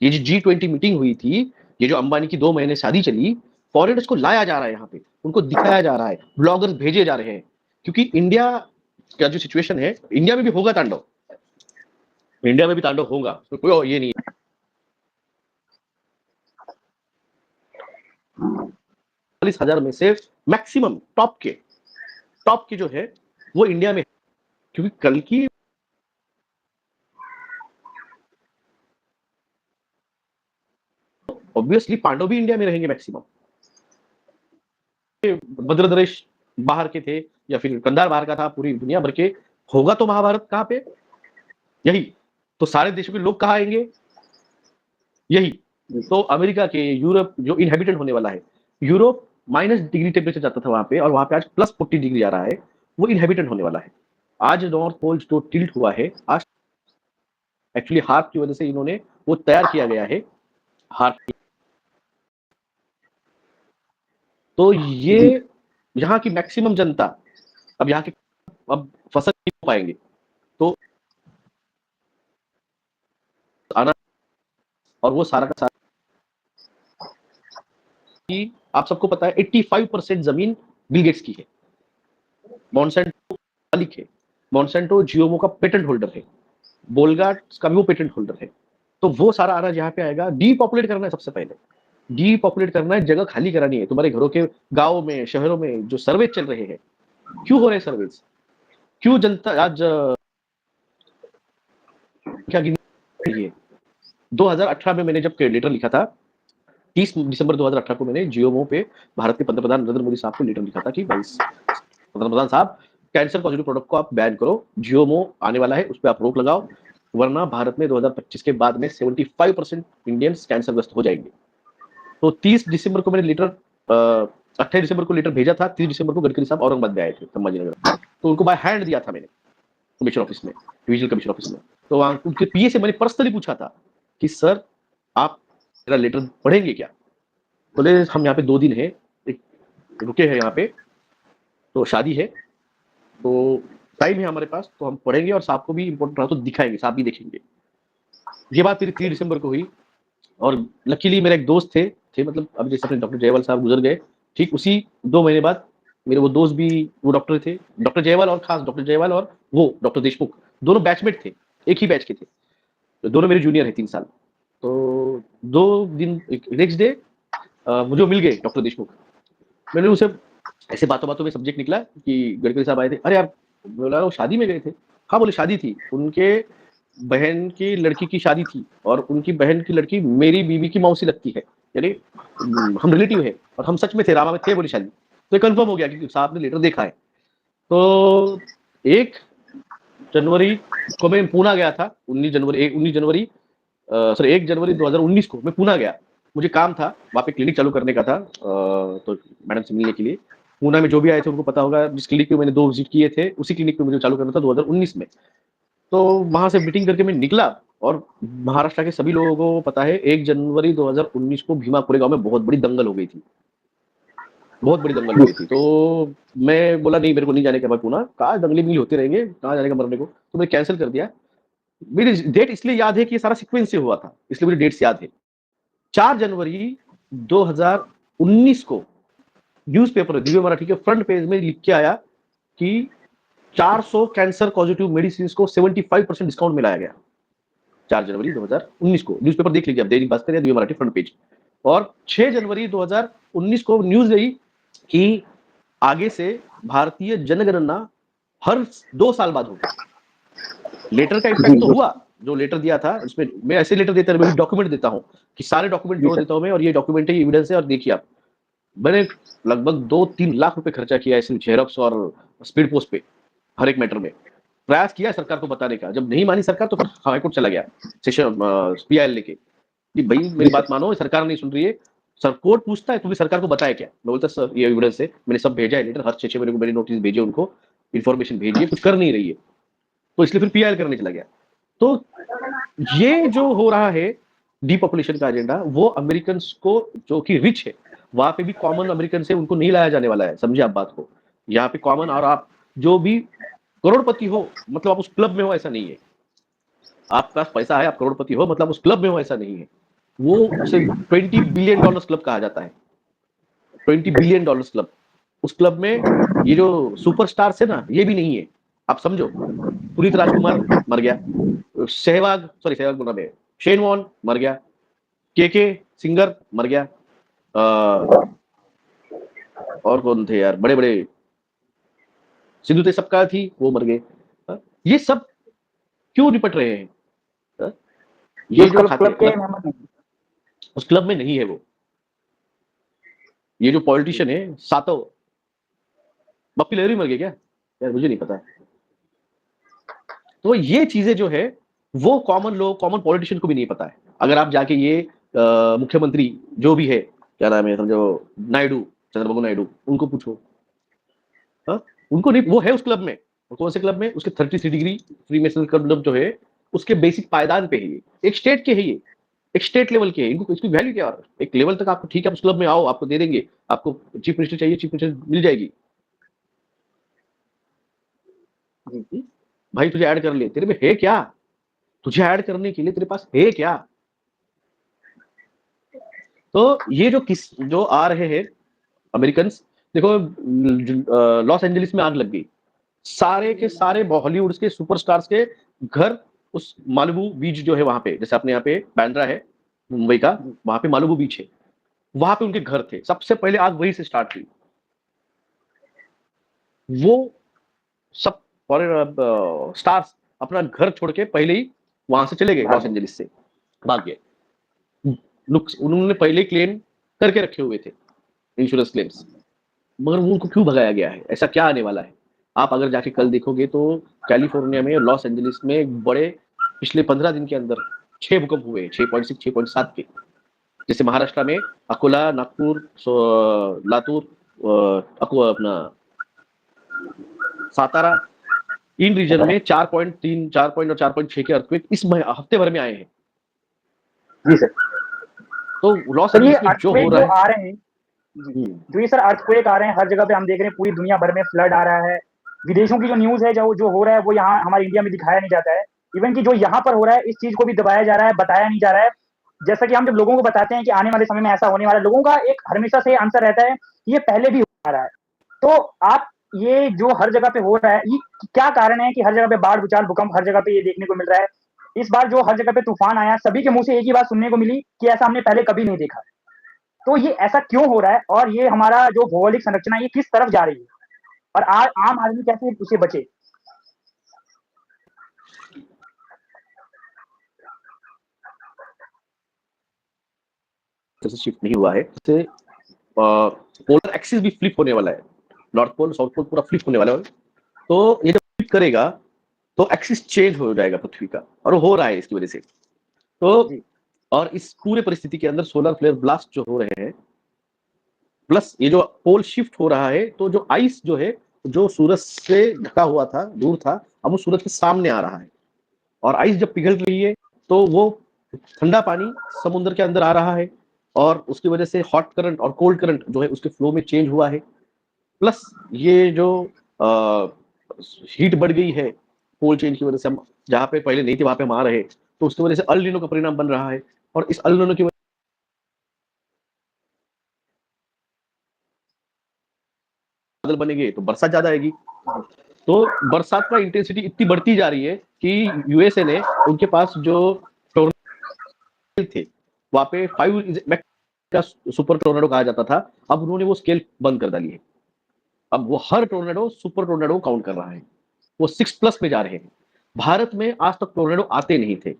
ये जो G20 मीटिंग हुई थी, ये जो अंबानी की 2 महीने शादी चली, फॉरेनर्स को लाया जा रहा है यहाँ पे, उनको दिखाया जा रहा है, ब्लॉगर्स भेजे जा रहे हैं। क्योंकि इंडिया का जो सिचुएशन है, इंडिया में भी होगा तांडव, इंडिया में भी तांडव होगा, तो कोई ये नहीं है। 40,000 में से मैक्सिमम टॉप के जो है वो इंडिया में, क्योंकि कल की ऑब्वियसली पांडव भी इंडिया में रहेंगे मैक्सिमम। भद्रदरेश बाहर के थे या फिर कंधार बाहर का था, पूरी दुनिया भर के होगा तो महाभारत कहाँ पे? यही तो सारे देशों के लोग कहाँ आएंगे? यही तो अमेरिका के, यूरोप जो इनहेबिटेंट होने वाला है, यूरोप -डिग्री टेम्परेचर जाता था वहां पे, और वहां पे आज +40 डिग्री आ रहा है, वो इनहेबिटेंट होने वाला है। आज नॉर्थ पोल जो टिल्ट हुआ है, आज एक्चुअली हार्प की वजह से इन्होंने वो तैयार किया गया है, हार्प। तो ये यहाँ की मैक्सिमम जनता अब यहाँ के अब फसल नहीं हो पाएंगे, तो आना, और वो सारा का सारा कि आप सबको पता है 85% जमीन बिल गेट्स की है, मॉन्सेंटो मालिक है, मॉन्सेंटो जियोमो का पेटेंट होल्डर है, बोलगार्ड का भी वो पेटेंट होल्डर है। तो वो सारा अनाज यहाँ पे आएगा। डीपॉपुलेट करना है सबसे पहले, डीपॉपुलेट करना है, जगह खाली करानी है तुम्हारे घरों के, गाँव में, शहरों में जो सर्वे चल रहे हैं। क्यों हो रहे सर्वे? क्यों जनता आज क्या गिनी है? 2018 में मैंने जब लेटर लिखा था, 30 दिसंबर 2018 को मैंने जियोमो पे भारत के पंतप्रधान नरेंद्र मोदी साहब को लेटर लिखा था कि भाई पंतप्रधान साहब, कैंसर पॉजिटिव प्रोडक्ट को आप बैन करो, जियोमो आने वाला है उस पर आप रोक लगाओ, वरना भारत में 2025 के बाद में 75% इंडियंस कैंसर ग्रस्त हो जाएंगे। तो 30 दिसंबर को मैंने लेटर 28 दिसंबर को लेटर भेजा था, 30 दिसंबर को गडकरी साहब औरंगाबाद में आए थे संभाजीनगर, तो उनको बाय हैंड दिया था मैंने कमिश्नर ऑफिस में, डिविजनल कमिश्नर ऑफिस में। तो वहां उनके पीए से मैंने पर्सनली पूछा था कि सर आप मेरा लेटर पढ़ेंगे क्या? बोले हम यहाँ पे 2 दिन है, एक रुके हैं यहाँ पे, तो शादी है, तो टाइम है हमारे पास, तो हम पढ़ेंगे और साहब को भी इम्पोर्टेंट रहा तो दिखाएंगे, साहब भी देखेंगे। ये बात फिर 3 दिसंबर को हुई, और लकीली मेरा एक दोस्त थे मतलब अब जैसे अपने डॉक्टर जयवाल साहब गुजर गए, ठीक उसी 2 महीने बाद मेरे वो दोस्त भी वो डॉक्टर थे, डॉक्टर जयवाल, और खास डॉक्टर जयवाल और वो डॉक्टर देशमुख, दोनों बैचमेट थे, एक ही बैच के थे, तो दोनों मेरे जूनियर हैं 3 साल। तो 2 दिन नेक्स्ट डे मुझे मिल गए डॉक्टर देशमुख। मैंने उसे ऐसे बातों-बातों में सब्जेक्ट निकला कि गडकरी साहब आए थे। अरे आप, बोला वो शादी में गए थे? हाँ, बोले शादी थी। उनके बहन की लड़की की शादी थी और उनकी बहन की लड़की मेरी बीवी की मौसी लगती है। यानी हम रिलेटिव हैं और हम सच में थे, रामा में थे बोली शादी। तो ये कन्फर्म हो गया कि साहब ने लेटर देखा है। तो 1 जनवरी को मैं पूना गया था, 19 जनवरी 2019 को मैं पूना गया। मुझे काम था, वहाँ पे क्लिनिक चालू करने का था, तो मैडम से मिलने के लिए। पूना में जो भी आए थे उनको पता होगा, जिस क्लिनिक पे मैंने 2 विजिट किए थे, उसी क्लिनिक पे मुझे चालू करना था 2019 में। तो वहाँ से मीटिंग करके मैं निकला, और महाराष्ट्र के सभी लोगों को पता है 1 जनवरी 2019 को भीमा कोरेगांव में बहुत बड़ी दंगल हो गई थी। बहुत बड़ी दंगल हो गई थी। तो मैं बोला नहीं, मेरे को नहीं जाने का भाई पूना, कहाँ दंगली-वंगली होते रहेंगे, कहाँ जाने का मरने को, तो मैंने कैंसल कर दिया। मेरी डेट इसलिए याद है कि ये सारा सीक्वेंस से हुआ था, इसलिए मुझे डेट्स याद है। 4 जनवरी 2019 को न्यूज़पेपर दिव्य मराठी के फ्रंट पेज में लिख के आया कि 400 कैंसर पॉजिटिव मेडिसिन को 75% डिस्काउंट में लाया गया। 4 जनवरी 2019 को न्यूज़पेपर देख लीजिए आप, दैनिक भास्कर या दिव्य मराठी फ्रंट पेज। और 6 जनवरी 2019 को न्यूज़ गई कि आगे से भारतीय जनगणना हर 2 साल बाद होगी। लेटर का इम्पैक्ट तो हुआ, जो लेटर दिया था उसमें मैं ऐसे लेटर देता है, मैं डॉक्यूमेंट देता हूँ कि सारे डॉक्यूमेंट जोड़ देता हूँ मैं, और ये डॉक्यूमेंट है, एविडेंस है, और देखिए आप। मैंने लगभग 2-3 लाख रुपए खर्चा किया ऐसे जेरोक्स और स्पीड पोस्ट पे, हर एक मैटर में प्रयास किया सरकार को बताने का। जब नहीं मानी सरकार तो फिर हाईकोर्ट चला गया सेशन पीआईएल लेके कि भाई मेरी बात मानो, सरकार नहीं सुन रही है। सर कोर्ट पूछता है तुम्हें सरकार को बताया क्या? मैं बोलता सर ये एविडेंस है, मैंने सब भेजा है लेटर, हर 6 महीने को मैंने नोटिस भेजे उनको, इन्फॉर्मेशन भेजी है, कुछ कर नहीं रही है, तो इसलिए फिर पीआईएल करने चला गया। तो ये जो हो रहा है डीपॉपुलेशन का एजेंडा, वो अमेरिकन को जो कि रिच है, वहां पे भी कॉमन अमेरिकन से उनको नहीं लाया जाने वाला है। समझिए आप बात को, यहाँ पे कॉमन, और आप जो भी करोड़पति हो मतलब आप उस क्लब में हो, ऐसा नहीं है। आपके पास पैसा है, आप करोड़पति हो मतलब उस क्लब में हो, ऐसा नहीं है। वो उसे $20 बिलियन क्लब कहा जाता है। $20 बिलियन क्लब। उस क्लब में ये जो सुपरस्टार्स है ना, ये भी नहीं है। आप समझो, पुनीत राजकुमार मर गया, सहवाग बोला मैं, शेन वॉन मर गया, के सिंगर मर गया, और कौन थे यार बड़े बड़े, सिंधु ते सबका थी, वो मर गए। ये सब क्यों निपट रहे हैं? ये जो क्लब के उस क्लब में नहीं है वो। ये जो पॉलिटिशियन है सातो, बप्पी लहरी मर गए क्या यार, मुझे नहीं पता। तो ये चीजें जो है वो कॉमन लोग, कॉमन पॉलिटिशियन को भी नहीं पता है। अगर आप जाके ये मुख्यमंत्री जो भी है, क्या नाम है समझो, नायडू, चंद्रबाबू नायडू, उनको पूछो, उनको नहीं, वो है उस क्लब में। और कौन से क्लब में? उसके 33 डिग्री फ्रीमेसन क्लब जो है, उसके बेसिक पायदान पे है ये, एक स्टेट के है ये, एक स्टेट लेवल के है। इनको इसकी वैल्यू क्या? और एक लेवल तक आपको ठीक है, आप उस क्लब में आओ, आपको दे देंगे, आपको चीफ मिनिस्टर चाहिए, चीफ मिनिस्टर मिल जाएगी। भाई तुझे ऐड कर ले, तेरे में है क्या? तुझे ऐड करने के लिए तेरे पास है क्या? तो ये जो आ रहे हैं अमेरिकन, देखो लॉस एंजलिस में आग लग गई, सारे के सारे हॉलीवुड के सुपरस्टार्स के घर उस मालिबू बीच जो है वहां पे, जैसे अपने यहाँ पे बैंड्रा है मुंबई का, वहां पे मालिबू बीच है, वहां पे उनके घर थे। सबसे पहले आग वहीं से स्टार्ट हुई। वो सब स्टार्स अपना घर छोड़ के पहले ही वहां से चले गए, लॉस एंजलिस से भाग गए। उन्होंने पहले क्लेम करके रखे हुए थे, इंश्योरेंस क्लेम्स, मगर वो उनको क्यों भगाया गया है? ऐसा क्या आने वाला है? आप अगर जाके कल देखोगे तो कैलिफोर्निया में, लॉस एंजलिस में एक बड़े पिछले 15 दिन के अंदर 6 भूकंप हुए, 6.6 6.7 के। जैसे महाराष्ट्र में अकोला, नागपुर, लातूर, अपना सातारा, इन रीजन में 4.3, 4 पॉइंट और 4.6 के अर्थक्वेक इस हफ्ते भर में आए हैं। जी सर। तो लॉस सर ये एंजलिस में जो हो अर्थक्वेक रहा जो है, आ रहे हैं जी, जो ये सर अर्थक्वेक आ रहे हैं हर जगह पे, हम देख रहे हैं पूरी दुनिया भर में फ्लड आ रहा है। विदेशों की जो न्यूज़ है जो जो हो रहा है वो यहाँ हमारे इंडिया में दिखाया नहीं जाता है। इवन कि जो यहाँ पर हो रहा है इस चीज़ को भी दबाया जा रहा है, बताया नहीं जा रहा है। जैसा कि हम जब लोगों को बताते हैं कि आने वाले समय में ऐसा होने वाला है, लोगों का एक हमेशा से आंसर रहता है कि ये पहले भी हो रहा है। तो आप ये जो हर जगह पे हो रहा है, ये क्या कारण है कि हर जगह पे बाढ़, भूचाल, भूकंप हर जगह पे ये देखने को मिल रहा है? इस बार जो हर जगह पे तूफान आया, सभी के मुँह से एक ही बात सुनने को मिली कि ऐसा हमने पहले कभी नहीं देखा। तो ये ऐसा क्यों हो रहा है और ये हमारा जो भौगोलिक संरचना है ये किस तरफ जा रही है? और आम आदमी कैसे उससे बचे? जैसे शिफ्ट नहीं हुआ है, जैसे पोलर एक्सिस भी फ्लिप होने वाला है, नॉर्थ पोल साउथ पोल पूरा फ्लिप होने वाला है। तो ये जब फ्लिप करेगा तो एक्सिस चेंज हो जाएगा पृथ्वी का, और वो हो रहा है इसकी वजह से। तो जी, और इस पूरे परिस्थिति के अंदर सोलर फ्लेयर ब्लास्ट जो हो रहे हैं, प्लस ये जो पोल शिफ्ट हो रहा है, तो जो आइस जो है, जो सूरज से ढका हुआ था, दूर था, अब वो सूरज के सामने आ रहा है। और आइस जब पिघल रही है तो वो ठंडा पानी समुद्र के अंदर आ रहा है, और उसकी वजह से हॉट करंट और कोल्ड करंट जो है उसके फ्लो में चेंज हुआ है। प्लस ये जो हीट बढ़ गई है पोल चेंज की वजह से, हम जहाँ पे पहले नहीं थे वहां पे हम आ रहे, तो उसकी वजह से अल नीनो का परिणाम बन रहा है। और इस अल नीनो की बादल बनेंगे तो बरसात ज्यादा आएगी। तो बरसात का इंटेंसिटी इतनी बढ़ती जा रही है कि यूएसए ने, उनके पास जो टोर्नेडो थे वहां पे 5 का सुपर टोर्नेडो कहा जाता था, अब उन्होंने वो स्केल बंद कर डाली है। अब वो हर टोर्नेडो सुपर टोर्नेडो काउंट कर रहा है, वो 6+ में जा रहे हैं। भारत में आज तक टोर्नेडो आते नहीं थे।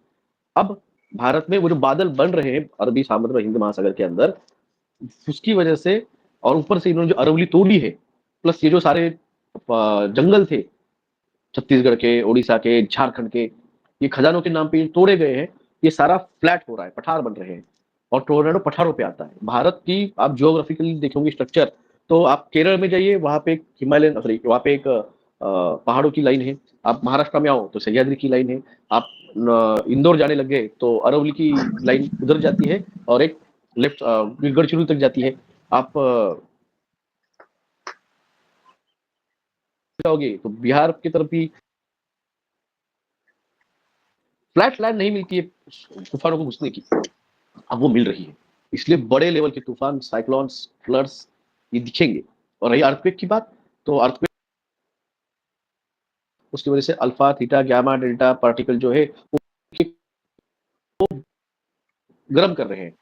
अब भारत में वो जो बादल बन रहे हैं अरबी समुद्र, हिंद महासागर के अंदर, उसकी वजह से, और ऊपर से इन्होंने जो अरवली तोड़ी है, प्लस ये जो सारे जंगल थे छत्तीसगढ़ के, उड़ीसा के, झारखंड के, ये खजानों के नाम पे तोड़े गए हैं। ये सारा फ्लैट हो रहा है, पठार बन रहे हैं, और टोर्नेडो पठारों पे आता है। भारत की आप जियोग्राफिकली देखोगे स्ट्रक्चर, तो आप केरल में जाइए, वहां पे एक हिमालयन, सॉरी वहां पे एक पहाड़ों की लाइन है। आप महाराष्ट्र में आओ तो सह्याद्री की लाइन है। आप इंदौर जाने लग गए तो अरवली की लाइन उधर जाती है, और एक लेफ्ट गढ़चिरोली तक जाती है। आप जाओगे तो बिहार की तरफ भी फ्लैट लैंड नहीं मिलती है तूफानों को घुसने की, अब वो मिल रही है। इसलिए बड़े लेवल के तूफान, साइक्लोन्स, फ्लड्स ये दिखेंगे। और रही अर्थक्वेक की बात, तो अर्थक्वेक उसकी वजह से alpha, theta, gamma, delta particle जो है वो गर्म कर रहे हैं,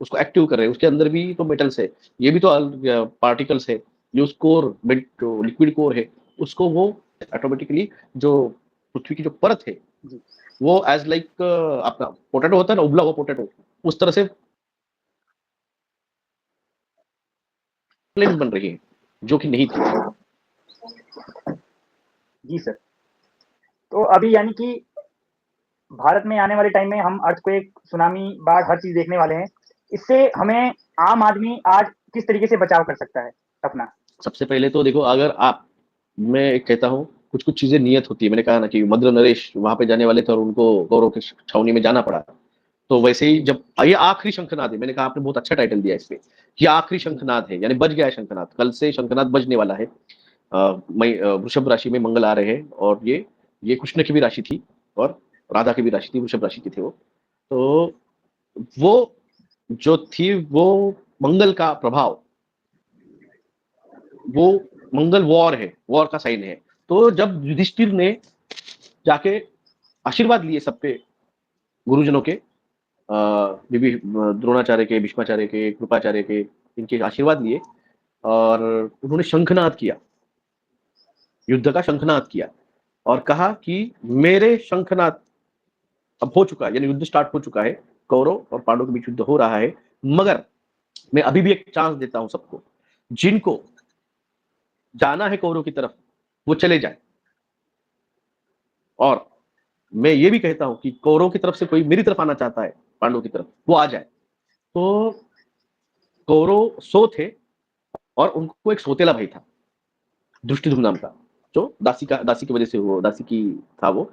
उसको एक्टिव कर रहे हैं। उसके अंदर भी तो मेटल्स है, ये भी तो पार्टिकल्स है। जो कोर, लिक्विड कोर है, उसको वो ऑटोमेटिकली, जो पृथ्वी की जो परत है, जी। वो एज लाइक आपका पोटैटो होता है ना, उबला हुआ पोटैटो, उस तरह से प्लेन्स बन रही है, जो कि नहीं थी। जी सर। तो अभी यानी कि भारत में आने वाले टाइम में हम अर्थक्वेक, सुनामी, बाढ़ हर चीज़ देखने वाले हैं। इससे हमें आम आदमी आज किस तरीके से बचाव कर सकता है अपना? सबसे पहले तो देखो, अगर आप, मैं एक कहता हूँ, कुछ कुछ चीजें नियत होती है। मैंने कहा ना कि मद्र नरेश वहां पे जाने वाले थे और उनको गौरव की छावनी में जाना पड़ा। तो वैसे ही जब ये आखिरी शंखनाद है, मैंने कहा आपने बहुत अच्छा टाइटल दिया इसमें कि आखिरी जी, शंखनाद है, यानी बज गया है शंखनाद। कल से शंखनाद बजने वाला है। वृषभ राशि में मंगल आ रहे हैं, और ये कृष्ण की भी राशि थी, और राधा की भी राशि थी, वृषभ राशि की थी वो। तो वो जो थी, वो मंगल का प्रभाव, वो मंगल वॉर है, वॉर का साइन है। तो जब युधिष्ठिर ने जाके आशीर्वाद लिए सबके, गुरुजनों के, द्रोणाचार्य के, भीष्माचार्य के, कृपाचार्य के, इनके आशीर्वाद लिए, और उन्होंने शंखनाद किया, युद्ध का शंखनाद किया, और कहा कि मेरे शंखनाद अब हो चुका है, यानी युद्ध स्टार्ट हो चुका है, कौरव और पांडव के बीच युद्ध हो रहा है, मगर मैं अभी भी एक चांस देता हूं सबको, जिनको जाना है कौरव की तरफ वो चले जाए। और मैं ये भी कहता हूं कि कौरव की तरफ से कोई मेरी तरफ आना चाहता है, पांडव की तरफ, वो आ जाए। तो कौरव 100 थे, और उनको एक सौतेला भाई था दृष्टिधुम नाम का, जो दासी की वजह से वो दासी की था वो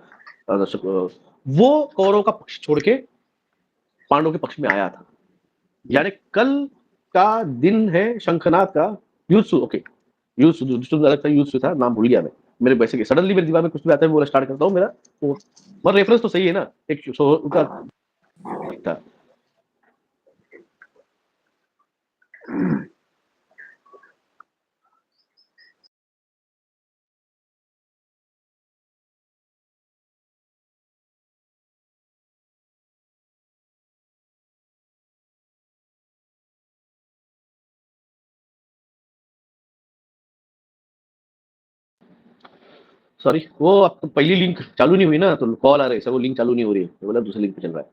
कौरवों का पक्ष छोड़ के पांडवों के पक्ष में आया था। यानी कल का दिन है शंखनाद का युत्सु। ओके, युत्सु दुष्टुम अलग था, युत्सु था, नाम भूल गया मैं। मेरे वैसे सडनली मेरे दिमाग में कुछ भी आता है वो स्टार्ट करता हूँ मेरा वो, पर रेफरेंस तो सही है ना, एक उनका था। सॉरी, वो आपको पहली लिंक चालू नहीं हुई ना, तो कॉल आ रही है, वो लिंक चालू नहीं हो रही है, बोला दूसरी लिंक पे चल रहा है।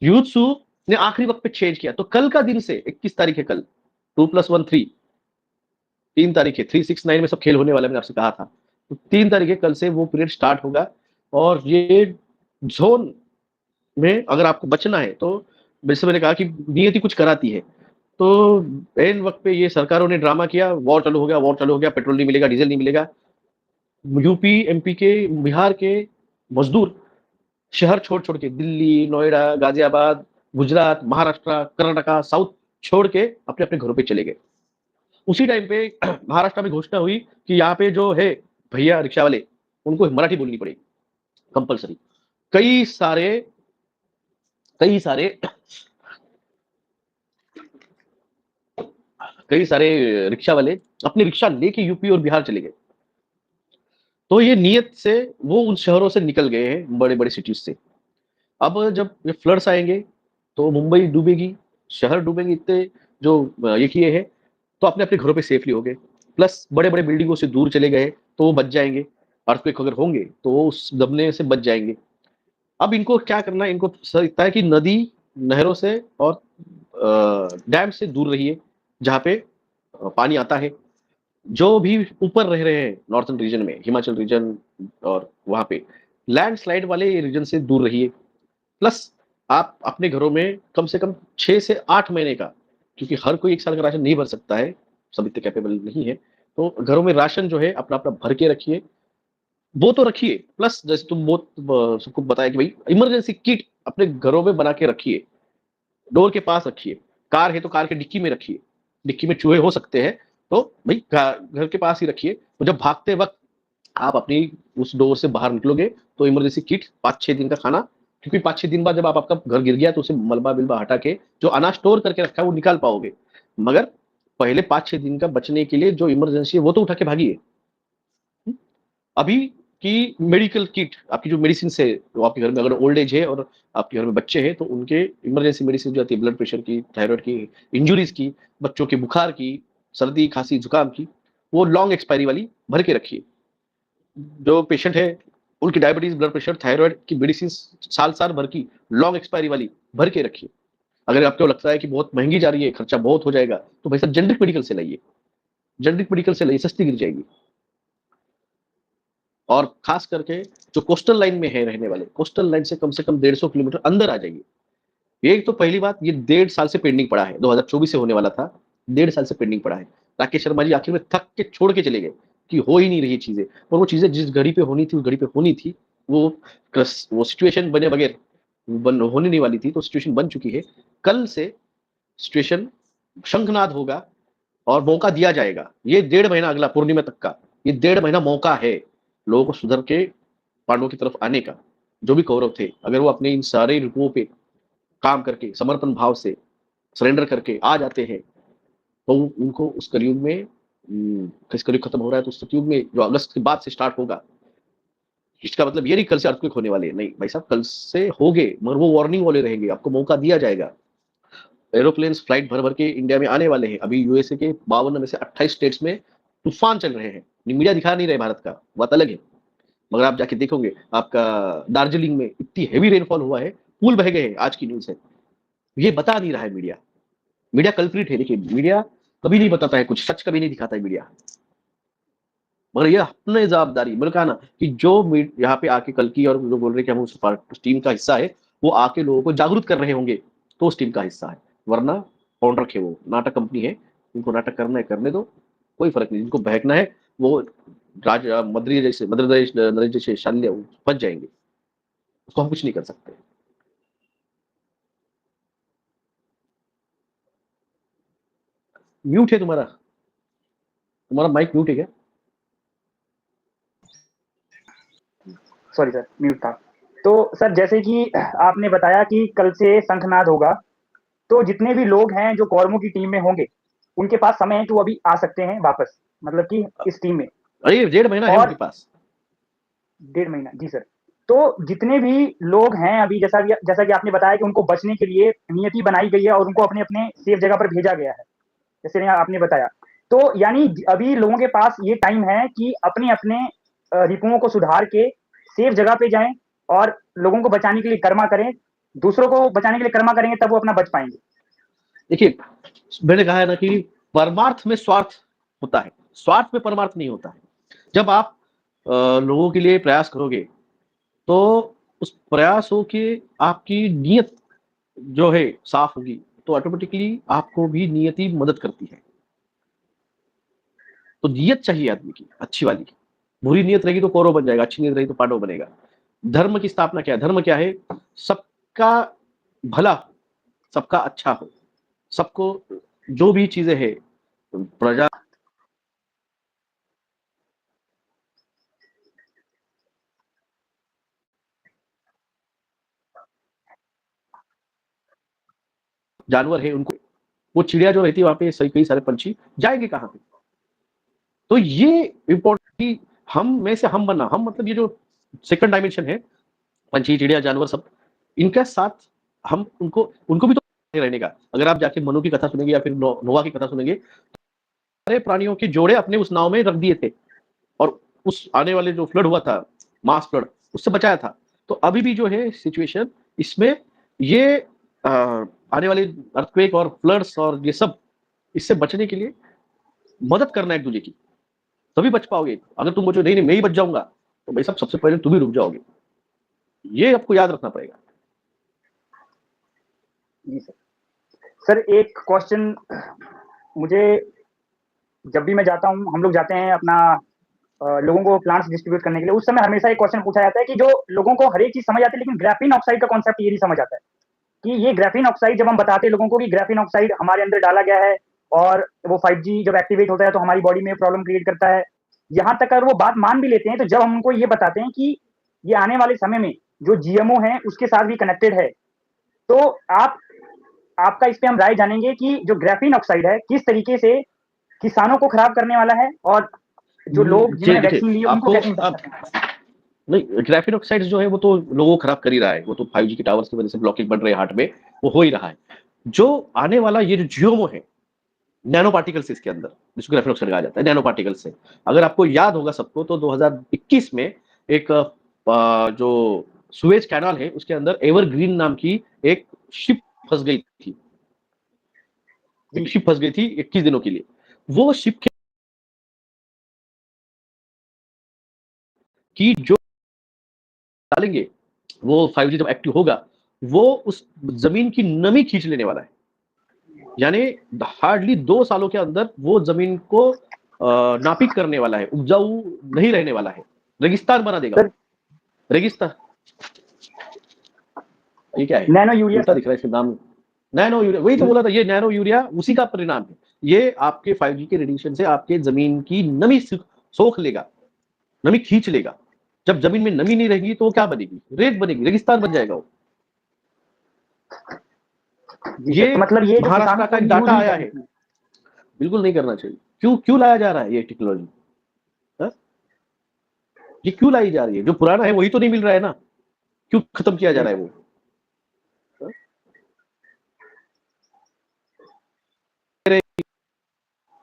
युत्सु ने आखिरी वक्त पे चेंज किया, तो कल का दिन से 21 तारीख है, कल 2+1 3, 3 तारीख है, 369 में सब खेल होने वाला, मैंने आपसे कहा था। तो 3 तारीख है, कल से वो पीरियड स्टार्ट होगा। और ये जोन में अगर आपको बचना है तो जैसे मैंने कहा कि नियति कुछ कराती है। तो एन वक्त पे ये सरकारों ने ड्रामा किया, वॉर चालू हो गया, पेट्रोल नहीं मिलेगा, डीजल नहीं मिलेगा। यूपी एमपी के बिहार के मजदूर शहर छोड़ छोड़ के दिल्ली, नोएडा, गाजियाबाद, गुजरात, महाराष्ट्र, कर्नाटका, साउथ छोड़ के अपने अपने घरों पे चले गए। उसी टाइम पे महाराष्ट्र में घोषणा हुई कि यहाँ पे जो है भैया रिक्शा वाले, उनको मराठी बोलनी पड़ेगी कंपलसरी। कई सारे कई सारे कई सारे रिक्शा वाले अपने रिक्शा लेके यूपी और बिहार चले गए। तो ये नियत से वो उन शहरों से निकल गए हैं, बड़े बड़े सिटीज से। अब जब ये फ्लड्स आएंगे तो मुंबई डूबेगी, शहर डूबेंगे, इतने जो ये किए हैं, तो अपने अपने घरों पे सेफली हो गए। प्लस बड़े बड़े बिल्डिंगों से दूर चले गए तो वो बच जाएंगे, अर्थक्वेक अगर होंगे तो वो उस दबने से बच जाएंगे। अब इनको क्या करना है, इनको लगता है कि नदी नहरों से और डैम से दूर रहिए जहाँ पे पानी आता है। जो भी ऊपर रह रहे हैं नॉर्थन रीजन में, हिमाचल रीजन और वहां पे लैंडस्लाइड वाले रीजन से दूर रहिए। प्लस आप अपने घरों में कम से कम 6 से 8 महीने का, क्योंकि हर कोई एक साल का राशन नहीं भर सकता है, सब इतने कैपेबल नहीं है, तो घरों में राशन जो है अपना अपना भर के रखिए। वो तो रखिए, प्लस जैसे तुम बहुत सबको बताया कि भाई इमरजेंसी किट अपने घरों में बना के रखिए, डोर के पास रखिए। कार है तो कार के डिक्की में रखिए, डिक्की में चूहे हो सकते हैं, तो भाई घर के पास ही रखिए। तो जब भागते वक्त आप अपनी उस डोर से बाहर निकलोगे तो इमरजेंसी किट 5-6 दिन का खाना, क्योंकि 5-6 दिन बाद जब आप आपका घर गिर गया तो उसे मलबा बिलबा हटा के जो अनाज स्टोर करके रखा है वो निकाल पाओगे। मगर पहले 5-6 दिन का बचने के लिए जो इमरजेंसी है वो तो उठा के भागिए। अभी की मेडिकल किट, आपकी जो मेडिसिन है, तो आपके घर में अगर ओल्ड एज है और आपके घर में बच्चे हैं तो उनके इमरजेंसी मेडिसिन जो आती है, ब्लड प्रेशर की, थायराइड की, इंजुरीज की, बच्चों के बुखार की, सर्दी खांसी जुकाम की, वो लॉन्ग एक्सपायरी वाली भर के रखिए। जो पेशेंट है उनकी डायबिटीज, ब्लड प्रेशर, थायराइड की मेडिसिन साल साल भर की लॉन्ग एक्सपायरी वाली भर के रखिए। अगर आपको लगता है कि बहुत महंगी जा रही है, खर्चा बहुत हो जाएगा, तो भाई साहब जेनरिक मेडिकल से लाइए, जेनरिक मेडिकल से लाइए, सस्ती गिर जाएगी। और खास करके जो कोस्टल लाइन में है रहने वाले, कोस्टल लाइन से कम 150 किलोमीटर अंदर आ जाइए। ये तो पहली बात, ये 1.5 साल से पेंडिंग पड़ा है, 2024 से होने वाला था, 1.5 साल से पेंडिंग पड़ा है। राकेश शर्मा जी आखिर में थक के छोड़ के चले गए कि हो ही नहीं रही चीजें, और वो चीजें जिस घड़ी पे होनी थी उस घड़ी पे होनी थी। वो सिचुएशन बने बगैर होने नहीं वाली थी, तो सिचुएशन बन चुकी है। कल से सिचुएशन शंखनाद होगा और मौका दिया जाएगा। ये 1.5 महीना अगला पूर्णिमा तक का, ये 1.5 महीना मौका है लोगों को सुधर के पांडवों की तरफ आने का। जो भी कौरव थे, अगर वो अपने इन सारे रूपों पे काम करके समर्पण भाव से सरेंडर करके आ जाते हैं, तो उनको उस कलयुग में इस कलयुग खत्म हो रहा है तो उस सतयुग में जो अगस्त के बाद से स्टार्ट होगा, इसका मतलब ये नहीं कल से अर्थक्वेक होने वाले, नहीं भाई साहब, कल से होगे, मगर वो वार्निंग वाले रहेंगे, आपको मौका दिया जाएगा। एरोप्लेन फ्लाइट भर भर के इंडिया में आने वाले हैं। अभी यूएसए के 52 में से 28 स्टेट्स में तूफान चल रहे हैं, मीडिया दिखा नहीं रहे भारत का, बात अलग है। मगर आप जाके देखोगे, आपका दार्जिलिंग में इतनी हेवी रेनफॉल हुआ है, पुल बह गए हैं, आज की न्यूज है। ये बता नहीं रहा है मीडिया, मीडिया कल्प्रिट है। देखिए, मीडिया कभी नहीं बताता है कुछ, सच कभी नहीं दिखाता है मीडिया। मगर ये अपने जवाबदारी, मैंने कहा ना कि जो यहाँ पे आके कल की और जो बोल रहे कि हम उस टीम का हिस्सा है, वो आके लोगों को जागरूक कर रहे होंगे तो उस टीम का हिस्सा है। वरना कौन रखे, वो नाटक कंपनी है, उनको नाटक करना है करने दो, कोई फर्क नहीं। जिनको बहकना है वो राजा मद्र नरेश जैसे शाल्य फंस जाएंगे, उसको हम कुछ नहीं कर सकते। म्यूट है तुम्हारा माइक म्यूट है क्या? सॉरी सर, म्यूट था। तो सर जैसे कि आपने बताया कि कल से शंखनाद होगा, तो जितने भी लोग हैं जो कौरवों की टीम में होंगे, उनके पास समय है कि वो अभी आ सकते हैं वापस, मतलब कि इस टीम में। अरे 1.5 महीना है और उनके पास। 1.5 महीना, जी सर। तो जितने भी लोग हैं अभी, जैसा कि आपने बताया कि उनको बचने के लिए नियति बनाई गई है और उनको अपने अपने सेफ जगह पर भेजा गया है, जैसे आपने बताया। तो यानी अभी लोगों के पास ये टाइम है कि अपने अपने रिपुओं को सुधार के सेफ जगह पे जाएं और लोगों को बचाने के लिए कर्मा करें, दूसरों को बचाने के लिए कर्मा करेंगे तब वो अपना बच पाएंगे। देखिए, मैंने कहा है ना कि परमार्थ में स्वार्थ होता है, स्वार्थ में परमार्थ नहीं होता है। जब आप लोगों के लिए प्रयास करोगे तो उस प्रयासों की आपकी नीयत जो है साफ होगी, तो ऑटोमेटिकली आपको भी नियति मदद करती है। तो नियत चाहिए आदमी की अच्छी वाली। बुरी नियत रहेगी तो कौरव बन जाएगा, अच्छी नियत रहेगी तो पांडव बनेगा। धर्म की स्थापना क्या है? धर्म क्या है? सबका भला, सबका अच्छा हो, सबको जो भी चीजें है प्रजा जानवर है उनको, वो चिड़िया जो रहती है वहां पे कई सारे पंछी जाएंगे कहाँ पे? तो ये इम्पोर्टेंट, हम में से हम बनना, हम मतलब ये जो सेकंड डायमेंशन है, पंछी चिड़िया जानवर सब, इनके साथ हम उनको उनको भी तो रहने का। अगर आप जाके मनु की कथा सुनेंगे या फिर नोवा की कथा सुनेंगे, सारे प्राणियों के जोड़े अपने उस नाव में रख दिए थे और उस आने वाले जो फ्लड हुआ था, मास फ्लड, उससे बचाया था। तो अभी भी जो है सिचुएशन इसमें ये आने वाले अर्थक्वेक और फ्लड्स और ये सब, इससे बचने के लिए मदद करना एक दूसरे की, तभी बच पाओगे। अगर तुम बोलो नहीं नहीं मैं ही बच जाऊंगा, तो भाई सब सबसे पहले तुम ही रुक जाओगे। ये आपको याद रखना पड़ेगा। जी सर। सर एक क्वेश्चन मुझे, जब भी मैं जाता हूँ, हम लोग जाते हैं अपना लोगों को प्लांट्स डिस्ट्रीब्यूट करने के लिए, उस समय हमेशा एक क्वेश्चन पूछा जाता है कि जो लोगों को हर एक चीज समझ आती है लेकिन ग्राफीन ऑक्साइड का कॉन्सेप्ट ये नहीं समझ आता है कि ये ग्राफीन ऑक्साइड, जब हम बताते हैं लोगों को कि ग्राफीन ऑक्साइड हमारे अंदर डाला गया है और वो 5G जब एक्टिवेट होता है तो हमारी बॉडी में प्रॉब्लम क्रिएट करता है, यहाँ तक अगर वो बात मान भी लेते हैं, तो जब हम उनको ये बताते हैं कि ये आने वाले समय में जो GMO है उसके साथ भी कनेक्टेड है, तो आप आपका इस पे हम राय जानेंगे कि जो ग्राफीन ऑक्साइड है किस तरीके से किसानों को खराब करने वाला है और जो लोग जिन्होंने देखिए वैक्सीन ली उनको आपको कैसे इम्पैक्ट करने वाला है। नहीं, ग्राफीन ऑक्साइड जो है वो तो लोगों को खराब कर ही रहा है। वो तो 5G के टावर्स की वजह से ब्लॉकेज बढ़ रहे हैं हार्ट में, वो हो ही रहा है। जो आने वाला ये जो जियोमो है, नैनो पार्टिकल्स इसके अंदर, जिसको ग्राफीन ऑक्साइड कहा जाता है, नैनो पार्टिकल्स से। अगर आपको याद होगा सबको, तो 2021 में एक जो सुएज कैनाल है उसके अंदर एवरग्रीन नाम की एक शिप फंस गई थी। एक शिप फंस गई थी 21 दिनों के लिए। वो शिप की जो डालेंगे, वो 5G जब एक्टिव होगा, वो उस जमीन की नमी खींच लेने वाला है। यानी हार्डली 2 सालों के अंदर वो जमीन को नापिक करने वाला है, उपजाऊ नहीं रहने वाला है, रेगिस्तान बना देगा सर वो। रेगिस्तान, ये क्या है? नैनो यूरिया उल्टा सर। दिख रहा है इसका नाम। नैनो यूरिया, वही तो बोला था, ये नैनो यूरिया उसी का परिणाम है। ये आपके 5G के रेडिएशन से आपके जमीन की नमी सोख लेगा, नमी खींच लेगा। जब जमीन में नमी नहीं रहेगी तो वो क्या बनेगी? रेत बनेगी, रेगिस्तान बन जाएगा वो। जी सर, ये तो मतलब ये जो महाराष्ट्र किसानों का को एक यूज डाटा नहीं आया करना है। चाहिए। बिल्कुल नहीं करना चाहिए। क्यों क्यों लाया जा रहा है ये टेक्नोलॉजी? ये क्यों लाई जा रही है? जो पुराना है वही तो नहीं मिल रहा है ना, क्यों खत्म किया जा जी रहा है सर। वो?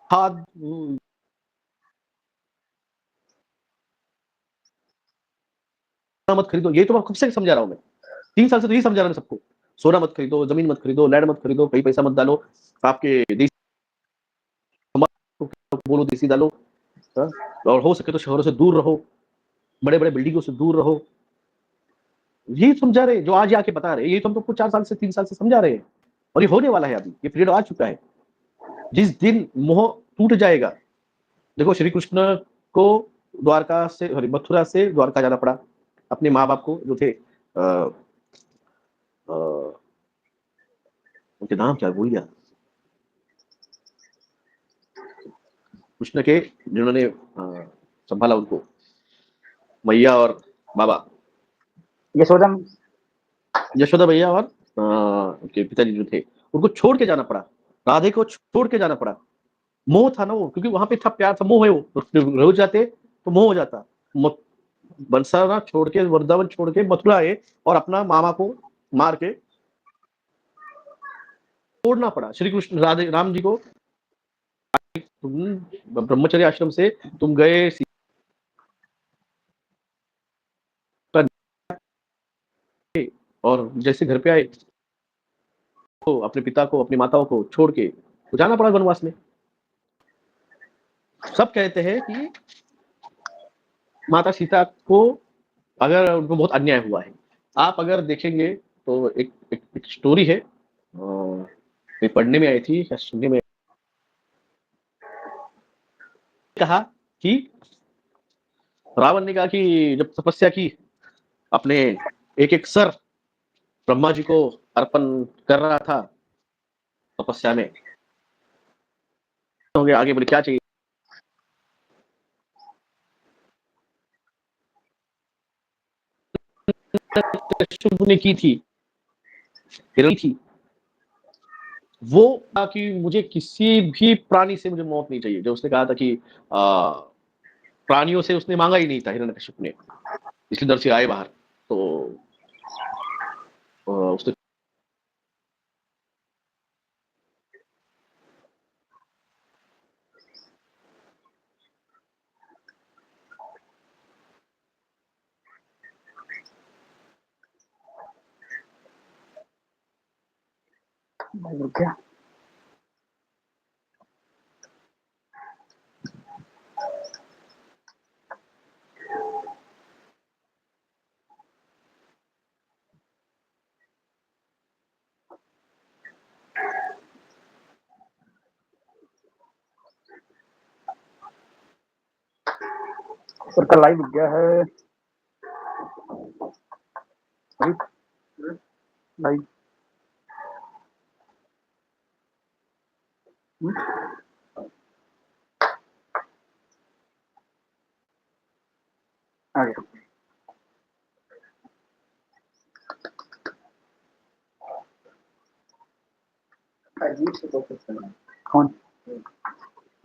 खाद मत खरीदो, ये तो मैं कब से समझा रहा हूँ मैं। 3 साल से तो यही समझा रहा हूँ सबको। सोना मत खरीदो, जमीन मत खरीदो, लैंड मत खरीदो, कहीं पैसा मत डालो, आपके देसी बोलो देसी डालो। हाँ? और हो सके तो शहरों से दूर रहो, बड़े बड़े बिल्डिंगों से दूर रहो। ये समझा रहे, जो आज आके बता रहे, ये तो हम तुमको 4 साल से 3 साल से समझा रहे हैं। और ये होने वाला है, अभी ये पीरियड आ चुका है। जिस दिन मोह टूट जाएगा, देखो श्री कृष्ण को द्वारका से, सॉरी, मथुरा से द्वारका जाना पड़ा अपने माँ बाप को जो थे, उनके नाम क्या भूल गया, कृष्ण के जिन्होंने संभाला उनको, मैया और बाबा, यशोदम। यशोदा भैया और उनके पिताजी जो थे, उनको छोड़ के जाना पड़ा, राधे को छोड़ के जाना पड़ा। मोह था ना वो, क्योंकि वहां पे था, प्यार था, मोह है वो, रोज जाते तो मोह हो जाता। बंसाना छोड़ के, वृंदावन छोड़ के मथुरा आए और अपना मामा को मार के छोड़ना पड़ा श्री कृष्ण राधे राम जी को। तुम ब्रह्मचर्य आश्रम से तुम गए और जैसे घर पे आए तो अपने पिता को, अपनी माताओं को छोड़ के तो जाना पड़ा वनवास में। सब कहते हैं कि माता सीता को, अगर उनको बहुत अन्याय हुआ है, आप अगर देखेंगे तो एक स्टोरी है, पढ़ने में आई थी या सुनने में, कहा कि रावण ने कहा कि जब तपस्या की, अपने एक एक सर ब्रह्मा जी को अर्पण कर रहा था तपस्या में, होंगे आगे बोले क्या चाहिए, शुभ ने की थी, हिरणी थी, वो कहा कि मुझे किसी भी प्राणी से मुझे मौत नहीं चाहिए, जो उसने कहा था कि प्राणियों से उसने मांगा ही नहीं था हिरण्यकश्यप ने, इसलिए डर से आए बाहर। तो उसने क्या? सर का लाइव गया है, लाइव आ गया। कौन?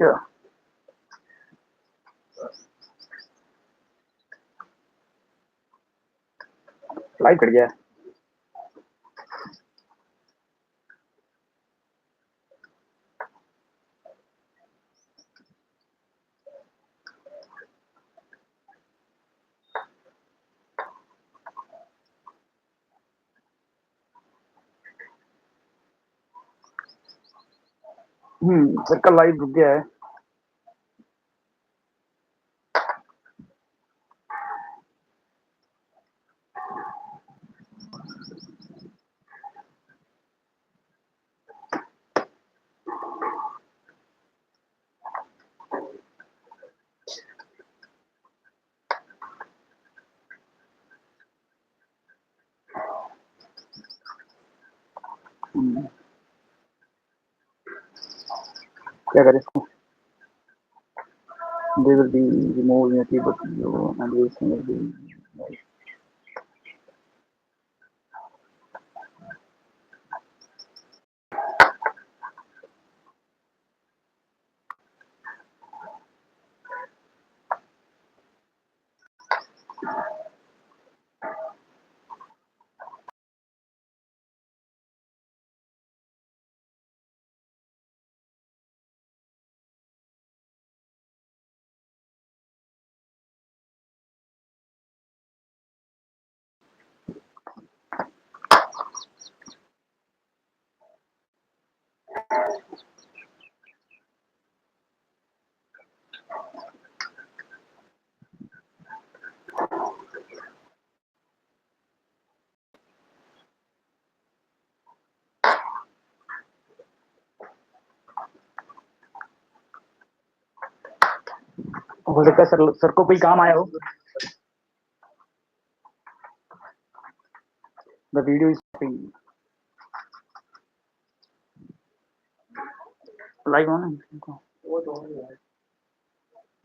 क्या लाइव कट गया है? सर का लाइव रुक गया है। क्या करें इसको? They will be removed in a but you and will be हो सकता है सर को कोई काम आया हो। The video is live on है।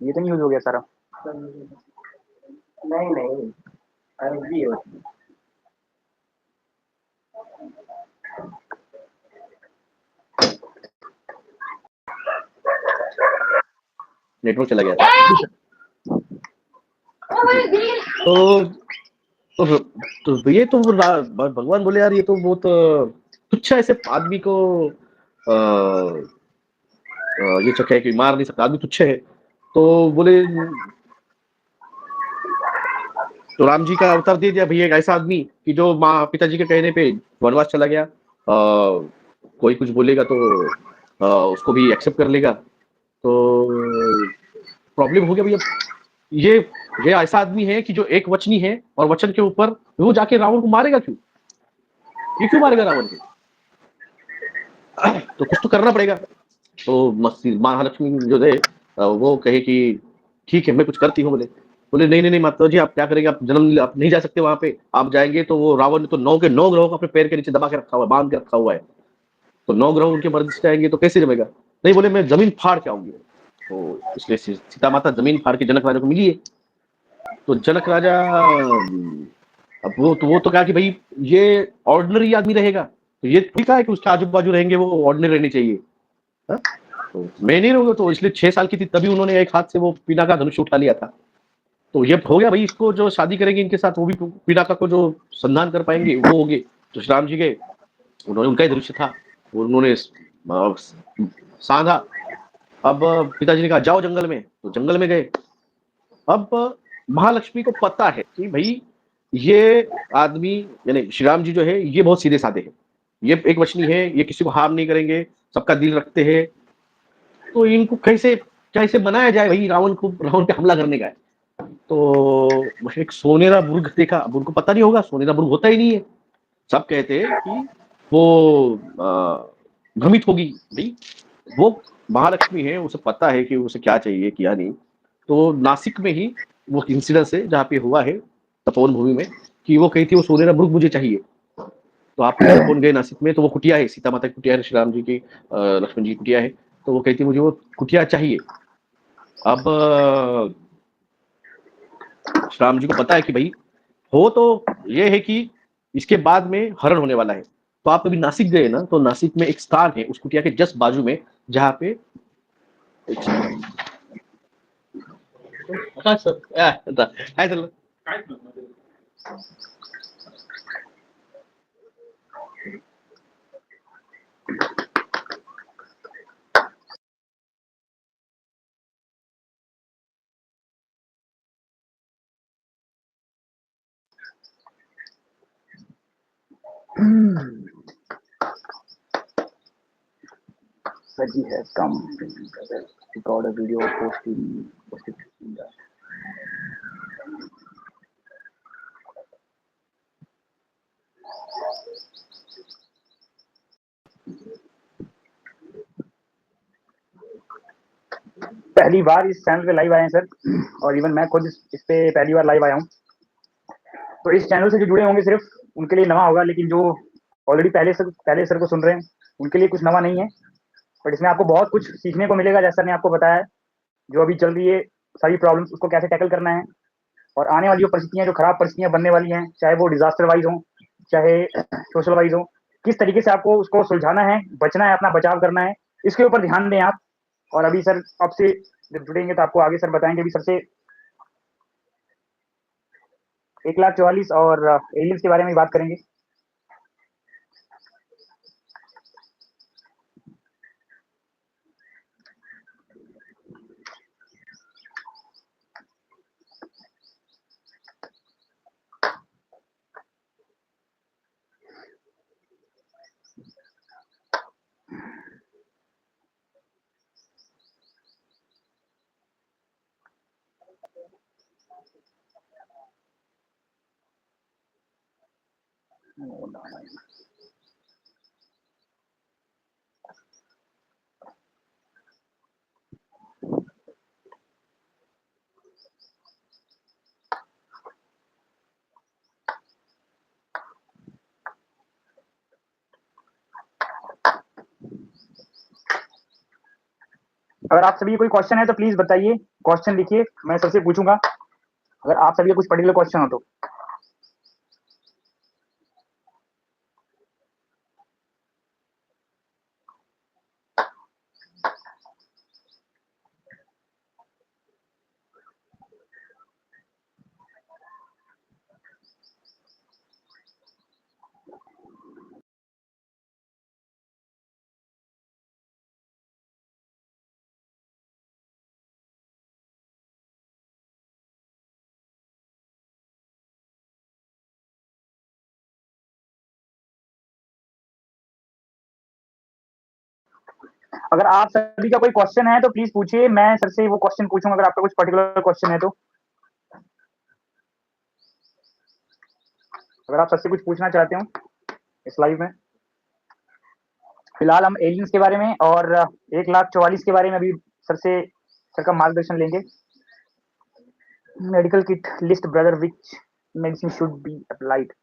ये तो न्यूज हो गया सारा। नहीं नहीं, अभी हो। नेटवर्क चला गया था। तो तो ये तो भगवान बोले यार ये तो बहुत तुच्छ है, ऐसे आदमी को ये चक्कर है कि मार नहीं सकता, आदमी तुच्छ है। तो बोले, तो राम जी का अवतार दे दिया भैया एक ऐसा आदमी कि जो माँ पिताजी के कहने पे वनवास चला गया। कोई कुछ बोलेगा तो उसको भी एक्सेप्ट कर लेगा। तो प्रॉब्लम हो गया भैया, ये ये ऐसा आदमी है कि जो एक वचनी है और वचन के ऊपर वो जाके रावण को मारेगा क्यों? ये क्यों मारेगा रावण को? तो कुछ तो करना पड़ेगा। तो महालक्ष्मी जो है वो कहे कि ठीक है मैं कुछ करती हूँ। बोले बोले नहीं नहीं नहीं माता जी, आप क्या करेंगे, आप जन्म आप नहीं जा सकते वहां पे। आप जाएंगे तो वो रावण ने तो 9 के 9 ग्रहों को अपने पैर के नीचे दबा के रखा हुआ है, बांध के रखा हुआ है। तो 9 ग्रह उनके मर्जी से जाएंगे तो कैसे जमेगा? नहीं, बोले मैं जमीन फाड़ के आऊंगी। तो इसलिए सीता माता जमीन फाड़ के जनक राजा को मिली है। तो जनक राजा अब वो तो कहा कि भाई ये ऑर्डिनरी आदमी रहेगा, तो ये ठीक है कि उसके आजू बाजू रहेंगे वो ऑर्डिनरी रहनी चाहिए। हा? तो मैं नहीं रहूंगा, तो इसलिए 6 साल की थी तभी उन्होंने एक हाथ से वो पिनाका धनुष उठा लिया था। तो ये हो गया भाई, इसको जो शादी करेंगे इनके साथ वो भी पिनाका को जो संधान कर पाएंगे वो होंगे। तो श्री राम जी गए, उन्होंने उनका ही दृश्य था, उन्होंने साधा। अब पिताजी ने कहा जाओ जंगल में, तो जंगल में गए। अब महालक्ष्मी को पता है कि भाई ये आदमी यानी श्री राम जी जो है ये बहुत सीधे साधे हैं, ये एक वचनी है, ये किसी को हार्म नहीं करेंगे, सबका दिल रखते हैं। तो इनको कैसे कैसे बनाया जाए भाई रावण पे हमला करने का है। तो एक सोनेरा बुर्ग देखा। अब उनको पता नहीं होगा, सोनेरा बुर्ग होता ही नहीं है। सब कहते हैं कि वो भ्रमित होगी भाई, वो महालक्ष्मी है, उसे पता है कि उसे क्या चाहिए क्या नहीं। तो नासिक में ही वो इंसिडेंस है जहाँ पे हुआ है तपोवन भूमि में, कि वो कही थी वो सोनेरा बुर्ग मुझे चाहिए। तो आप तपोवन गए नासिक में, तो वो कुटिया है, सीता माता की कुटिया है, श्री राम जी की लक्ष्मण जी की कुटिया है। तो वो कहती मुझे वो कुटिया चाहिए। अब श्री राम जी को पता है कि भाई हो तो ये है कि इसके बाद में हरण होने वाला है। तो आप कभी नासिक गए ना, तो नासिक में एक स्थान है उस कुटिया के जस्ट बाजू में, जहाँ पे काय झालं? Saji has come to record a video posted in the पहली बार इस चैनल पे लाइव आए हैं सर, और इवन मैं खुद इस पे पहली बार लाइव आया हूँ। तो इस चैनल से जो जुड़े होंगे सिर्फ उनके लिए नवा होगा, लेकिन जो ऑलरेडी पहले सर को सुन रहे हैं उनके लिए कुछ नवा नहीं है। बट इसमें आपको बहुत कुछ सीखने को मिलेगा, जैसा ने आपको बताया जो अभी चल रही है सारी प्रॉब्लम्स उसको कैसे टैकल करना है, और आने वाली जो परिस्थितियां, जो खराब परिस्थितियां बनने वाली हैं, चाहे वो डिजास्टर वाइज हो चाहे सोशल वाइज हो, किस तरीके से आपको उसको सुलझाना है, बचना है, अपना बचाव करना है, इसके ऊपर ध्यान दें आप। और अभी सर आपसे जब जुड़ेंगे तो आपको आगे सर बताएंगे। अभी सबसे 1,44,000 और एलियंस के बारे में बात करेंगे। अगर आप सभी कोई क्वेश्चन है तो प्लीज बताइए, क्वेश्चन लिखिए, मैं सबसे पूछूंगा अगर आप सभी का कुछ पर्टिकुलर क्वेश्चन हो तो। अगर आप सभी का कोई क्वेश्चन है तो प्लीज पूछिए, मैं सर से वो क्वेश्चन पूछूंगा अगर आपका कुछ पर्टिकुलर क्वेश्चन है तो। अगर आप सर से कुछ पूछना चाहते हो इस लाइव में। फिलहाल हम एलियंस के बारे में और 1,44,000 के बारे में अभी सर का मार्गदर्शन लेंगे। Medical kit list brother which medicine should be applied.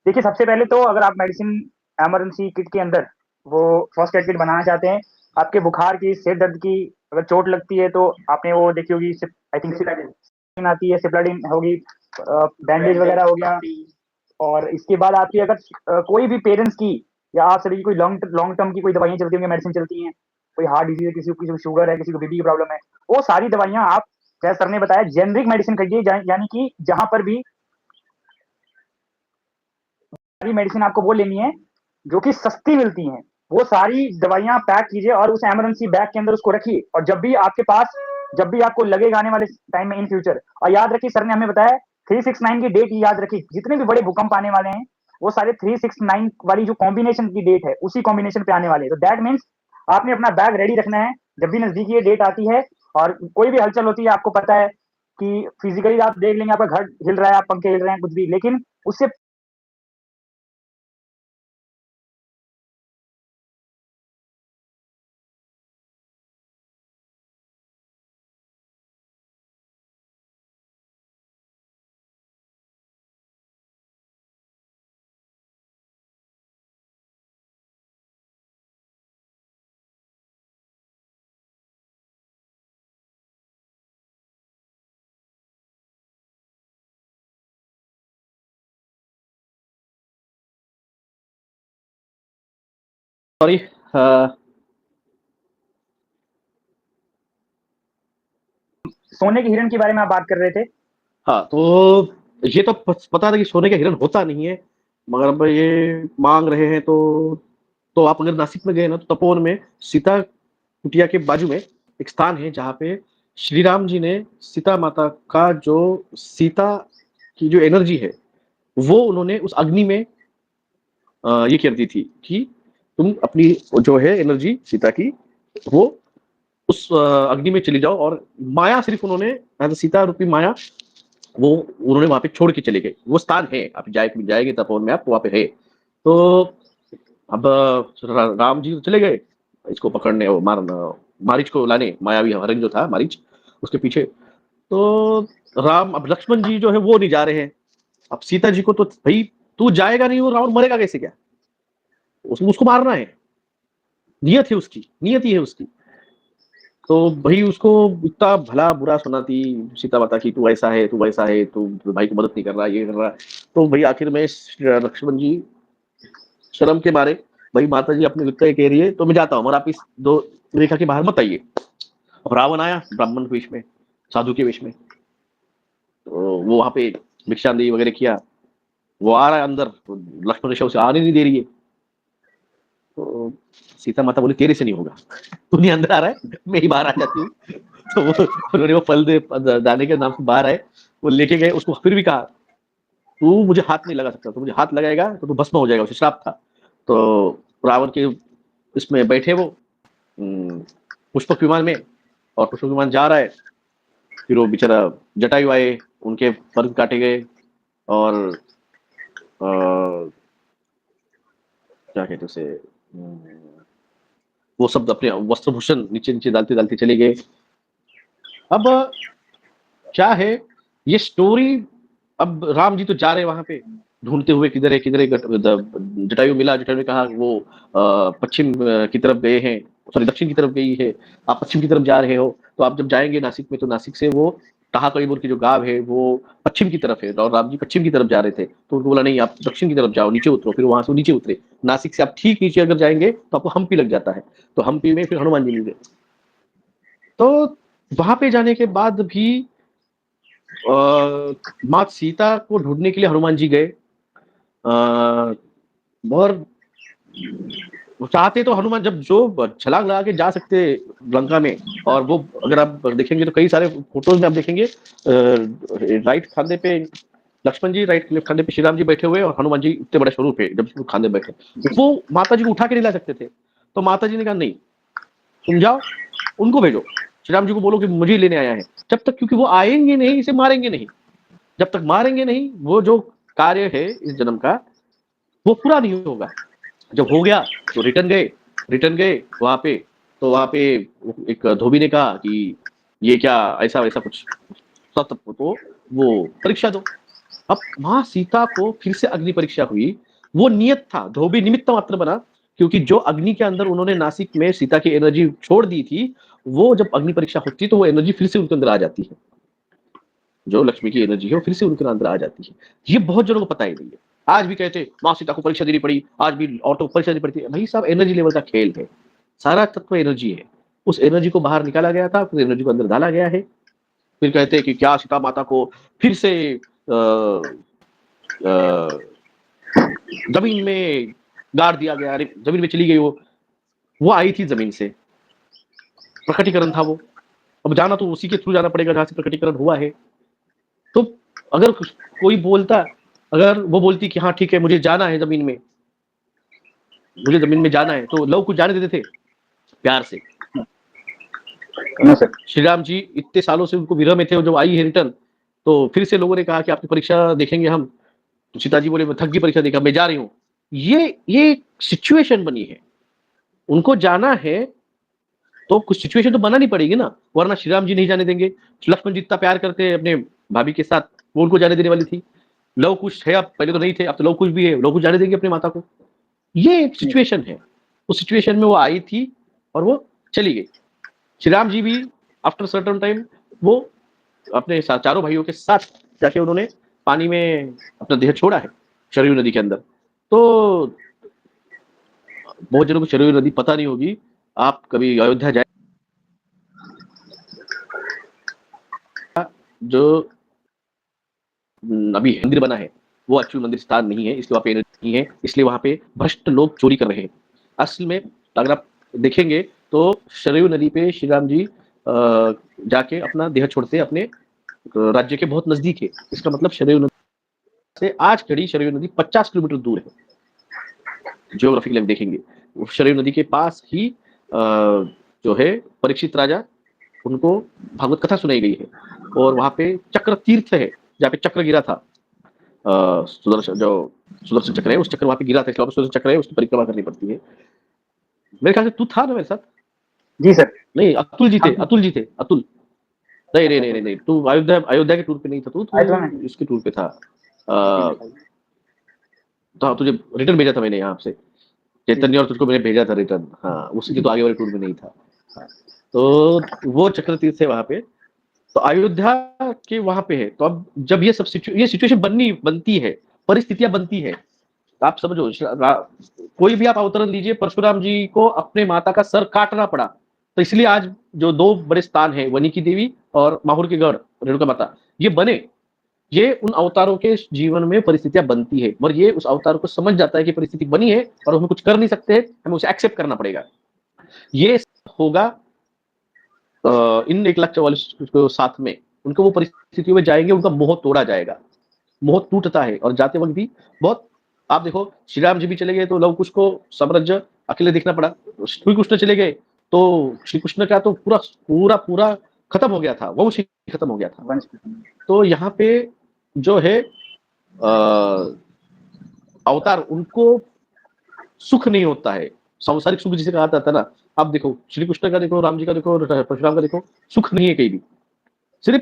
देखिए, सबसे पहले तो अगर आप मेडिसिन इमरजेंसी किट के अंदर वो फर्स्ट एड किट बनाना चाहते हैं, आपके बुखार की, सिर दर्द की अगर चोट लगती है तो आपने वो देखी होगी, आई थिंक सिप्लाडिन आती है, सिप्लाडिन होगी, बैंडेज वगैरह हो गया। और इसके बाद आपकी अगर कोई भी पेरेंट्स की या आप सभी की कोई लॉन्ग लॉन्ग टर्म की कोई दवाइयाँ चलती होंगी, मेडिसिन चलती हैं, कोई हार्ट डिजीज है, किसी को शुगर है, किसी को बीपी की प्रॉब्लम है, वो सारी दवाइयाँ आप, जैसे सर ने बताया, जेनरिक मेडिसिन खरीदिए, यानी कि जहां पर भी सारी मेडिसिन आपको वो लेनी है जो कि सस्ती मिलती हैं। वो सारी दवाइयाँ पैक कीजिए और उस इमरजेंसी बैग के अंदर उसको रखिए, और जब भी आपको लगेगा आने वाले टाइम में इन फ्यूचर, और याद रखिए सर ने हमें बताया 369 की डेट याद रखिए, जितने भी बड़े भूकंप आने वाले हैं वो सारे 369 वाली जो कॉम्बिनेशन की डेट है उसी कॉम्बिनेशन पे आने वाले हैं। तो दैट मीन्स आपने अपना बैग रेडी रखना है, जब भी नजदीकी ये डेट आती है और कोई भी हलचल होती है, आपको पता है कि फिजिकली आप देख लेंगे आपका घर हिल रहा है, आप पंखे हिल रहे हैं, कुछ भी, लेकिन उससे सॉरी। सोने के हिरण के बारे में आप बात कर रहे थे। हाँ, तो ये तो पता था कि सोने का हिरण होता नहीं है, मगर अब ये मांग रहे हैं। तो आप अगर नासिक में गए ना, तो तपोवन में सीता कुटिया के बाजू में एक स्थान है जहाँ पे श्री राम जी ने सीता माता का जो सीता की जो एनर्जी है वो उन्होंने उस अग्नि में ये कर दी थी कि तुम अपनी जो है एनर्जी सीता की वो उस अग्नि में चली जाओ। और माया सिर्फ उन्होंने सीता रूपी माया वो उन्होंने वहां पे छोड़ के चले गए। वो स्थान है, आप जाएंगे तपोवन में, आप वहां पे है। तो अब राम जी तो चले गए इसको पकड़ने और मारीच को लाने, मायावी हरण जो था मारीच उसके पीछे। तो राम, अब लक्ष्मण जी जो है वो नहीं जा रहे हैं। अब सीता जी को तो भाई तू जाएगा नहीं, वो रावण मरेगा कैसे, क्या उसको मारना है, नियत है उसकी, नियति है उसकी। तो भाई उसको इतना भला बुरा सुनाती सीता माता की, तू ऐसा है, तू वैसा है, तू भाई को मदद नहीं कर रहा, ये कर रहा। तो भाई आखिर में लक्ष्मण जी शर्म के मारे, भाई माता जी अपने वित्त कह रही है तो मैं जाता हूँ, और आप इस दो रेखा के बाहर मत आइए। अब रावण आया ब्राह्मण वेश में, साधु के वेश में, तो वो वहां पे भिक्षांदेही वगैरह किया। वो आ रहा है अंदर, तो लक्ष्मण रेखा उसे आने नहीं दे रही है। तो सीता माता बोली तेरे से नहीं होगा, तू नहीं अंदर आ रहा है, मैं ही बाहर आ जाती हूँ। तो उन्होंने वो फल दाने के नाम से बाहर आए, वो लेके गए। उसको फिर भी कहा तू मुझे हाथ नहीं लगा सकता, तू मुझे हाथ लगाएगा तो तू भस्म हो जाएगा, उसे श्राप था। तो रावण के इसमें बैठे वो पुष्पक विमान में, और पुष्पक विमान जा रहा है। फिर वो बेचारा जटायु आए, उनके पर काटे गए, और क्या कहते उसे, वो सब अपने वस्त्रभूषण नीचे नीचे डालते डालते चले गए। अब क्या है ये स्टोरी, अब राम जी तो जा रहे वहां पे ढूंढते हुए, किधर है किधर है। जटायु मिला, जटायु ने कहा वो पश्चिम की तरफ गए हैं। सॉरी दक्षिण की तरफ गई है, आप पश्चिम की तरफ जा रहे हो, तो आप जब जाएंगे नासिक में तो नासिक से वो कहाकलीपुर की जो गांव है वो पश्चिम की तरफ है और राम जी पश्चिम की तरफ जा रहे थे, तो उनको बोला नहीं आप दक्षिण की तरफ जाओ, नीचे उतरो, फिर वहां से नीचे उतरे। नासिक से आप ठीक नीचे अगर जाएंगे तो आपको हम्पी लग जाता है, तो हम्पी में फिर हनुमान जी मिले। तो वहां पे जाने के बाद भी माँ सीता को ढूंढने के लिए हनुमान जी गए, और वो चाहते तो हनुमान जब जो छलांग लगा के जा सकते लंका में, और वो अगर आप देखेंगे तो कई सारे फोटोज में आप देखेंगे राइट खांधे पे लक्ष्मण जी, राइट लेफ्ट खांधे पे श्री राम जी बैठे हुए और हनुमान जी इतने बड़े स्वरूप है जब खांधे बैठे, वो माता जी को उठा के नहीं ला सकते थे। तो माता जी ने कहा नहीं, तुम जाओ, उनको भेजो, श्री राम जी को बोलो कि मुझे लेने आया है। जब तक, क्योंकि वो आएंगे नहीं, इसे मारेंगे नहीं, जब तक मारेंगे नहीं वो जो कार्य है इस जन्म का वो पूरा नहीं होगा। जब हो गया तो रिटर्न गए वहां पे, तो वहां पे एक धोबी ने कहा कि ये क्या ऐसा वैसा कुछ, तब तो वो परीक्षा दो। अब माँ सीता को फिर से अग्नि परीक्षा हुई, वो नियत था, धोबी निमित्त मात्र बना, क्योंकि जो अग्नि के अंदर उन्होंने नासिक में सीता की एनर्जी छोड़ दी थी, वो जब अग्नि परीक्षा होती तो वो एनर्जी फिर से उनके अंदर आ जाती है, जो लक्ष्मी की एनर्जी है वो फिर से उनके अंदर आ जाती है। ये बहुत जनों को पता ही नहीं है। आज भी कहते हैं माँ सीता को परीक्षा देनी पड़ी, आज भी औरतों को परीक्षा देनी पड़ती है। भाई साहब एनर्जी लेवल का खेल है, सारा तत्व एनर्जी है, उस एनर्जी को बाहर निकाला गया था, फिर एनर्जी को अंदर डाला गया है। फिर कहते हैं कि क्या सीता माता को फिर से जमीन में गाड़ दिया गया, अरे जमीन में चली गई, वो आई थी जमीन से, प्रकटीकरण था वो। अब जाना तो उसी के थ्रू जाना पड़ेगा जहां से प्रकटीकरण हुआ है। तो अगर कोई बोलता, अगर वो बोलती कि हाँ ठीक है मुझे जाना है जमीन में, मुझे जमीन में जाना है, तो लव कुछ जाने देते थे प्यार से। श्री राम जी इतने सालों से उनको विरह में थे, जब आई है रिटर्न तो फिर से लोगों ने कहा कि आपकी परीक्षा देखेंगे हम, तो सीता जी बोले मैं थक गई परीक्षा देखा, मैं जा रही हूँ। ये सिचुएशन बनी है, उनको जाना है तो कुछ सिचुएशन तो बनानी पड़ेगी ना, वरना श्री राम जी नहीं जाने देंगे। लक्ष्मण जी इतना प्यार करते हैं अपने भाभी के साथ, वो उनको जाने देने वाली थी। लव कुश है, अब पहले तो नहीं थे, अब तो लव कुश भी है, लव कुश जाने देंगे अपनी माता को। ये एक सिचुएशन है, उस सिचुएशन में वो आई थी और वो चली गई। श्री राम जी भी आफ्टर सर्टन टाइम वो अपने चारों भाइयों के साथ जाके उन्होंने पानी में अपना देह छोड़ा है, शरयू नदी के अंदर। तो बहुत जनों को शरयू नदी पता नहीं होगी, आप कभी अयोध्या जाए, जो अभी मंदिर बना है वो एक्चुअल मंदिर स्थान नहीं है, इसलिए वहां पे एनर्जी नहीं है, इसलिए वहां पे भ्रष्ट लोग चोरी कर रहे हैं। असल में अगर आप देखेंगे तो शरयू नदी पे श्री राम जी जाके अपना देह छोड़ते अपने राज्य के बहुत नजदीक है। इसका मतलब शरयू नदी से आज खड़ी शरयू नदी 50 किलोमीटर दूर है। जियोग्राफिकली हम देखेंगे शरयू नदी के पास ही जो है परीक्षित राजा, उनको भागवत कथा सुनाई गई है, और वहां पे चक्र तीर्थ है जहाँ पे चक्र गिरा था, सुदर्शन जो सुदर्शन चक्र है उस चक्र वहां पे गिरा था, इसलिए सुदर्शन चक्र है, उसकी परिक्रमा करनी पड़ती है। मेरे ख्याल से तू था ना मेरे साथ? जी सर। नहीं अतुल जी थे, अतुल नहीं, तू अयोध्या के टूर पे नहीं था, तू इसके टूर पे था। तो तुझे रिटर्न भेजा था मैंने यहाँ से, चैतन्य और तुझको मैंने भेजा था रिटर्न, हाँ उसके तो आगे वाले टूर में नहीं था। तो वो चक्र तीर्थ है वहां पे, तो अयोध्या के वहां पे है। तो अब जब ये सब ये सिचुएशन बनती है, परिस्थितियां बनती है, तो आप समझो कोई भी आप अवतरण लीजिए, परशुराम जी को अपने माता का सर काटना पड़ा, तो इसलिए आज जो दो बड़े स्थान है, वनी की देवी और माहुर के गढ़ रेणुका माता, ये बने। ये उन अवतारों के जीवन में परिस्थितियां बनती है, और ये उस अवतार को समझ जाता है कि परिस्थिति बनी है और हम कुछ कर नहीं सकते, हमें उसे एक्सेप्ट करना पड़ेगा। ये होगा इन 1,44,000 के साथ में, उनको वो परिस्थितियों में जाएंगे, उनका मोह तोड़ा जाएगा। मोह टूटता है, और जाते वक्त भी बहुत, आप देखो श्री राम जी भी चले गए तो लव कुश को साम्राज्य अकेले देखना पड़ा, श्री कृष्ण चले गए तो श्री कृष्ण का तो पूरा पूरा पूरा खत्म हो गया था, वंश खत्म हो गया था। तो यहाँ पे जो है अवतार, उनको सुख नहीं होता है, सांसारिक सुख जिसे कहा जाता है ना। आप देखो श्री कृष्ण का देखो, राम जी का देखो, परशुराम का देखो, सुख नहीं है कहीं भी, सिर्फ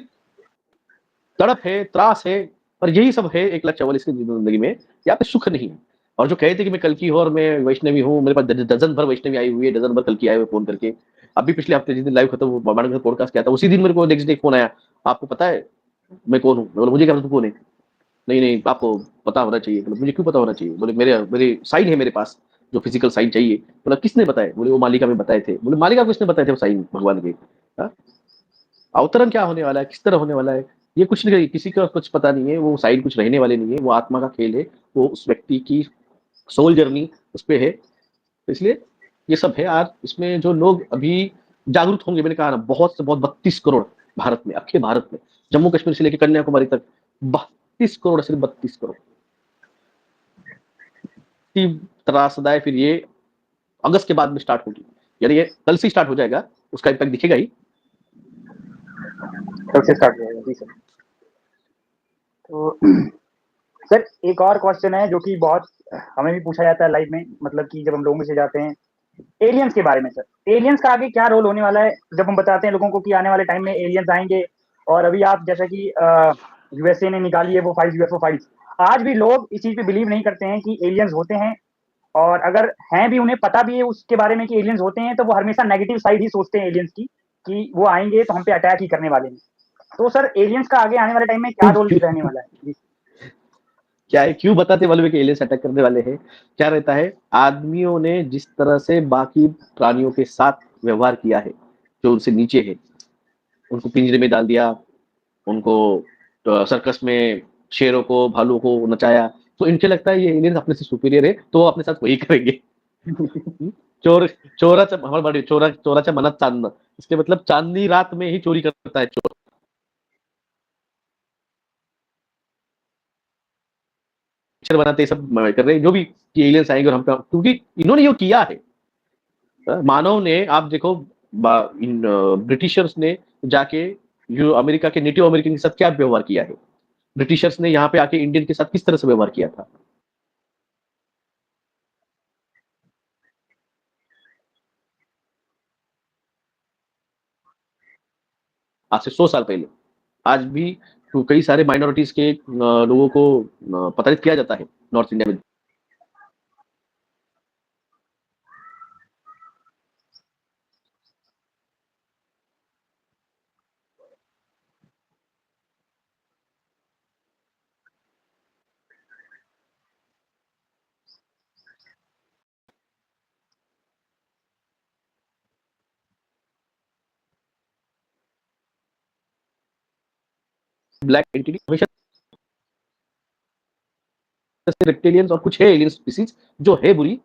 तड़प है, त्रास है, और यही सब है 1,44,000 की जिंदगी में, यहाँ पे सुख नहीं है। और जो कहे थे कि मैं कल की हूँ और मैं वैष्णवी हूँ, मेरे पास डजन भर वैष्णवी आई हुई है, डजन भर कल की आए हुए फोन करके। अभी पिछले हफ्ते जिस दिन लाइव खत्म हुआ, पॉडकास्ट किया था, उसी दिन मेरे को नेक्स्ट डे फोन आया, आपको पता है मैं कौन हूँ? मैं बोला मुझे क्या पता तू कौन है? नहीं नहीं आपको पता होना चाहिए। बोले मुझे क्यों पता होना चाहिए? बोले मेरे मेरे साइन है मेरे पास, जो फिजिकल साइन चाहिए। बोला किसने बताए? बोले वो मालिका में बताए थे। बोले मालिका को किसने बताए थे वो साइन भगवान के? हाँ? अवतरण क्या होने वाला है, किस तरह होने वाला है, ये कुछ नहीं, किसी का कुछ पता नहीं है। वो साइन कुछ रहने वाले नहीं है, वो आत्मा का खेल है, वो उस व्यक्ति की सोल जर्नी उस पे है। तो इसलिए ये सब है। आज इसमें जो लोग अभी जागरूक होंगे, मैंने कहा ना, बहुत से बहुत 32 करोड़ भारत में, अखे भारत में, जम्मू कश्मीर से लेकर कन्याकुमारी तक 32 करोड़, सिर्फ 32 करोड़ की त्रासदाय। फिर ये अगस्त के बाद में स्टार्ट होगी, यानी ये कल से स्टार्ट हो जाएगा, उसका इम्पैक्ट दिखेगा ही। कल से स्टार्ट हो जाएगा जी सर। तो सर एक और क्वेश्चन है जो कि बहुत हमें भी पूछा जाता है लाइव में, मतलब कि जब हम लोगों से जाते हैं एलियंस के बारे में। सर एलियंस का आगे क्या रोल होने वाला है? जब हम बताते हैं लोगों को कि आने वाले टाइम में एलियंस आएंगे, और अभी आप जैसा कि यूएसए ने निकाली है वो फाइल्स, यूएफओ फाइल्स, आज भी लोग इस चीज पे बिलीव नहीं करते हैं कि एलियंस होते हैं। और अगर हैं भी, उन्हें पता भी है उसके बारे में कि एलियंस होते हैं, तो वो हमेशा नेगेटिव साइड ही सोचते हैं एलियंस की, कि वो आएंगे तो हम पे अटैक ही करने वाले हैं। तो सर एलियंस का आगे आने वाले टाइम में क्या रोल रहने वाला है जी? क्या है, क्यों बताते मालूम है कि एलियंस अटैक करने वाले हैं? क्या रहता है, आदमियों ने जिस तरह से बाकी प्राणियों के साथ व्यवहार किया है, जो उनसे नीचे है, उनको पिंजरे में डाल दिया, उनको सर्कस में शेरों को भालू को नचाया, तो इनके लगता है ये एलियंस अपने से सुपीरियर है, तो वो अपने साथ वही करेंगे। चोर चोराचा हमारे बड़े चोराच्या मनात चांदणं, इसके मतलब चांदनी रात में ही चोरी करता है चोर। पिक्चर बनाते सब कर रहे हैं जो भी, कि एलियंस आएंगे और हम क्योंकि इन्होंने ये किया है। मानव ने, आप देखो, इन ब्रिटिशर्स ने जाके अमेरिका के नेटिव अमेरिकन के साथ क्या व्यवहार किया है, ब्रिटिशर्स ने यहाँ पे आके इंडियन के साथ किस तरह से व्यवहार किया था। आज से 100 साल पहले, आज भी तो कई सारे माइनॉरिटीज के लोगों को प्रताड़ित किया जाता है नॉर्थ इंडिया में। ब्लैक एंटिटी हमेशा रेप्टिलियंस और कुछ है एलियन स्पीसीज जो है बुरी,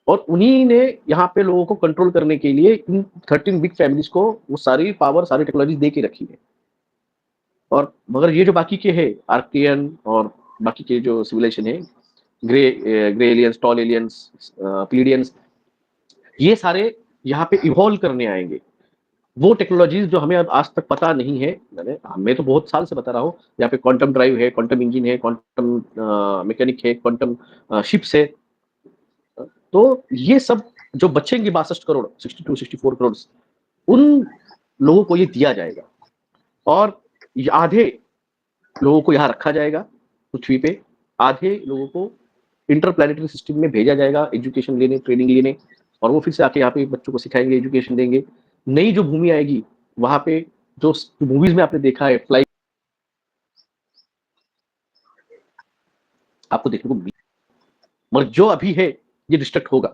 और उन्हीं ने यहाँ पे लोगों को कंट्रोल करने के लिए इन 13 बिग फैमिलीज को वो सारी पावर, सारी टेक्नोलॉजी दे के रखी है। और मगर ये जो बाकी के हैं, आर्कियन और बाकी के जो सिविलाइजेशन है, grey grey aliens, tall aliens, Pleiadians, ये सारे यहाँ पे इवॉल्व करने आएंगे। वो टेक्नोलॉजीज जो हमें अब आज तक पता नहीं है, मैं तो बहुत साल से बता रहा हूँ, यहाँ पे क्वांटम ड्राइव है, क्वांटम इंजन है, क्वांटम मैकेनिक है, क्वांटम शिप्स है। तो ये सब जो बचेंगे 62 करोड़, 62-64 करोड़, उन लोगों को ये दिया जाएगा, और आधे लोगों को यहाँ रखा जाएगा पृथ्वी पे, आधे लोगों को इंटरप्लैनेटरी सिस्टम में भेजा जाएगा एजुकेशन लेने, ट्रेनिंग लेने, और वो फिर से आके यहाँ पे बच्चों को सिखाएंगे, एजुकेशन देंगे। नई जो भूमि आएगी वहां पे, जो मूवीज में आपने देखा है फ्लाइट, आपको देखने को मिले, मगर जो अभी है ये डिस्ट्रक्ट होगा।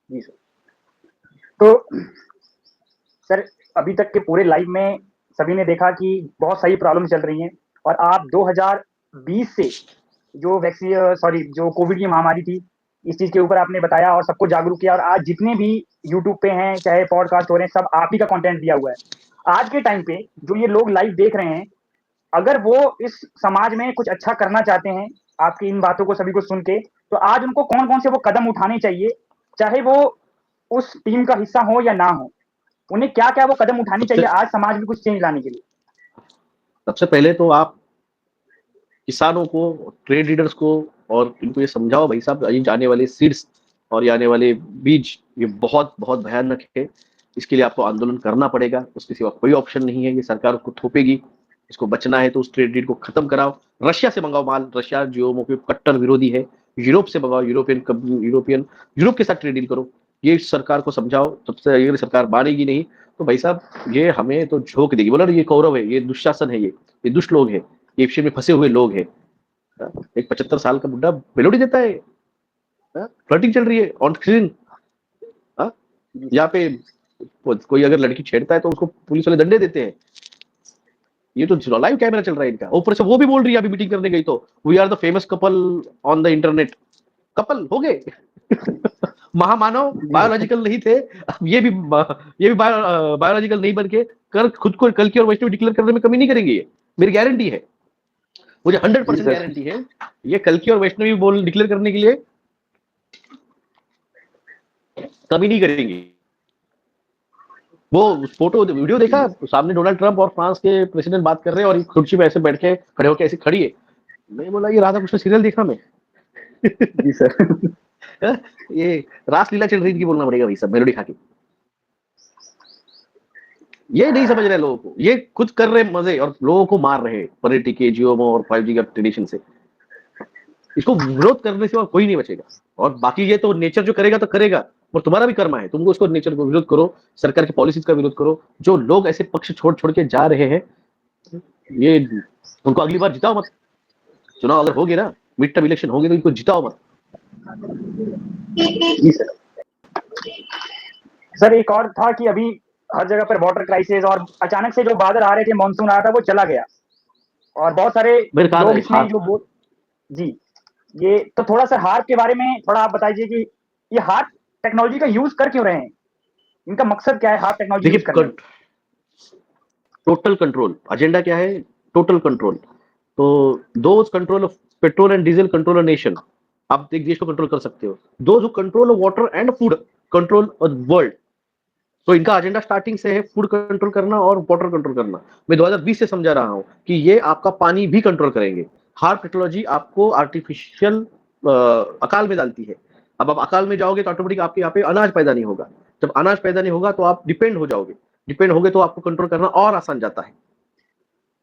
जी सर। तो सर अभी तक के पूरे लाइव में सभी ने देखा कि बहुत सारी प्रॉब्लम चल रही हैं, और आप 2020 से जो वैक्सीन, सॉरी, जो कोविड की महामारी थी, इस चीज के ऊपर आपने बताया और सबको जागरूक किया, और आज जितने भी यूट्यूब पे हैं, चाहे पॉडकास्ट हो रहे हैं, सब आप ही का कंटेंट दिया हुआ है। आज के टाइम पे जो ये लोग लाइव देख रहे हैं, अगर वो इस समाज में कुछ अच्छा करना चाहते हैं, आपकी इन बातों को सभी को सुन के, तो आज उनको कौन कौन से वो कदम उठाने चाहिए, चाहे वो उस टीम का हिस्सा हो या ना हो, उन्हें क्या क्या वो कदम उठानी चाहिए सबसे आज समाज में कुछ चेंज लाने के लिए? सबसे पहले तो आप किसानों को, ट्रेड लीडर्स को, और इनको ये समझाओ भाई साहब, ये आने वाले सीड्स और ये आने वाले बीज, ये बहुत बहुत भयानक है, इसके लिए आपको आंदोलन करना पड़ेगा, उसके सिवा कोई ऑप्शन नहीं है, ये सरकार उसको थोपेगी। इसको बचना है तो उस ट्रेड डील को खत्म कराओ, रशिया से मंगाओ माल, रशिया जीओएमओ के कट्टर विरोधी है, यूरोप से मंगाओ, यूरोप के साथ ट्रेड डील करो, ये सरकार को समझाओ। सबसे अगर सरकार मानेगी नहीं तो भाई साहब ये हमें तो झोंक देगी, बोला ये कौरव है, ये दुशासन है, ये दुष्ट लोग है, ये विषय में फंसे हुए लोग हैं। एक 75 साल का बुढ़ा मेलोडी देता है, फ्लर्टिंग चल रही है ऑन स्क्रीन। यहाँ पे कोई अगर लड़की छेड़ता है तो उसको पुलिस वाले दंडे देते हैं। ये तो लाइव कैमरा चल रहा है इनका। ऊपर से वो भी बोल रही है अभी मीटिंग करने गई तो, we are the famous couple on the internet. Couple हो गए महामानव बायोलॉजिकल नहीं थे, अब ये भी बायोलॉजिकल नहीं बन के कर खुद को कल की और वैष्णव डिक्लेयर करने में कमी नहीं करेंगे, ये मेरी गारंटी है, मुझे 100% गारंटी है। ये कल की और वैष्णवी बोल डिक्लेयर करने के लिए कमी नहीं करेंगे। वो फोटो वीडियो देखा, सामने डोनाल्ड ट्रंप और फ्रांस के प्रेसिडेंट बात कर रहे हैं और कुर्सी में ऐसे बैठ के खड़े होकर ऐसे खड़ी है। मैं बोला ये राधा कृष्ण सीरियल देखा मैं जी सर ये रासलीला चल रही थी बोलना पड़ेगा भाई सब मेलोडी खा के। ये नहीं समझ रहे लोगों को, ये खुद कर रहे मजे और लोगों को मार रहे पॉलिटी के जियोमो और 5G का ट्रेडिशन से। इसको विरोध करने से और कोई नहीं बचेगा। और बाकी ये तो नेचर जो करेगा तो करेगा, और तुम्हारा भी कर्म है, तुमको उसको नेचर को विरोध करो, सरकार की पॉलिसीज का विरोध करो। जो लोग ऐसे पक्ष छोड़ छोड़ के जा रहे हैं, ये उनको अगली बार जिताओ मत। चुनाव अगर हो गए ना, मिड टर्म इलेक्शन होंगे तो इनको जिताओ मत। जी सर एक और था कि अभी हर जगह पर वाटर क्राइसिस और अचानक से जो बादल आ रहे थे, मानसून आ रहा था, वो चला गया और बहुत सारे लोग इसमें जो जी ये तो थोड़ा सा हार्प के बारे में थोड़ा आप बताइए कि ये हार्प टेक्नोलॉजी का यूज कर क्यों रहे हैं, इनका मकसद क्या है हार्प टेक्नोलॉजी यूज करने? टोटल कंट्रोल एजेंडा क्या है? Total control. तो those control of petrol and diesel control a nation. आप एक देश को कंट्रोल कर सकते हो। Those who control of water and food control a world. तो इनका एजेंडा स्टार्टिंग से है फूड कंट्रोल करना और वाटर कंट्रोल करना। मैं 2020 से समझा रहा हूं कि ये आपका पानी भी कंट्रोल करेंगे। हार्प टेक्नोलॉजी आपको आर्टिफिशियल अकाल में डालती है। अब आप अकाल में जाओगे तो ऑटोमेटिक आपके यहाँ पे अनाज पैदा नहीं होगा। जब अनाज पैदा नहीं होगा तो आप डिपेंड हो जाओगे। डिपेंड हो गए तो आपको कंट्रोल करना और आसान जाता है।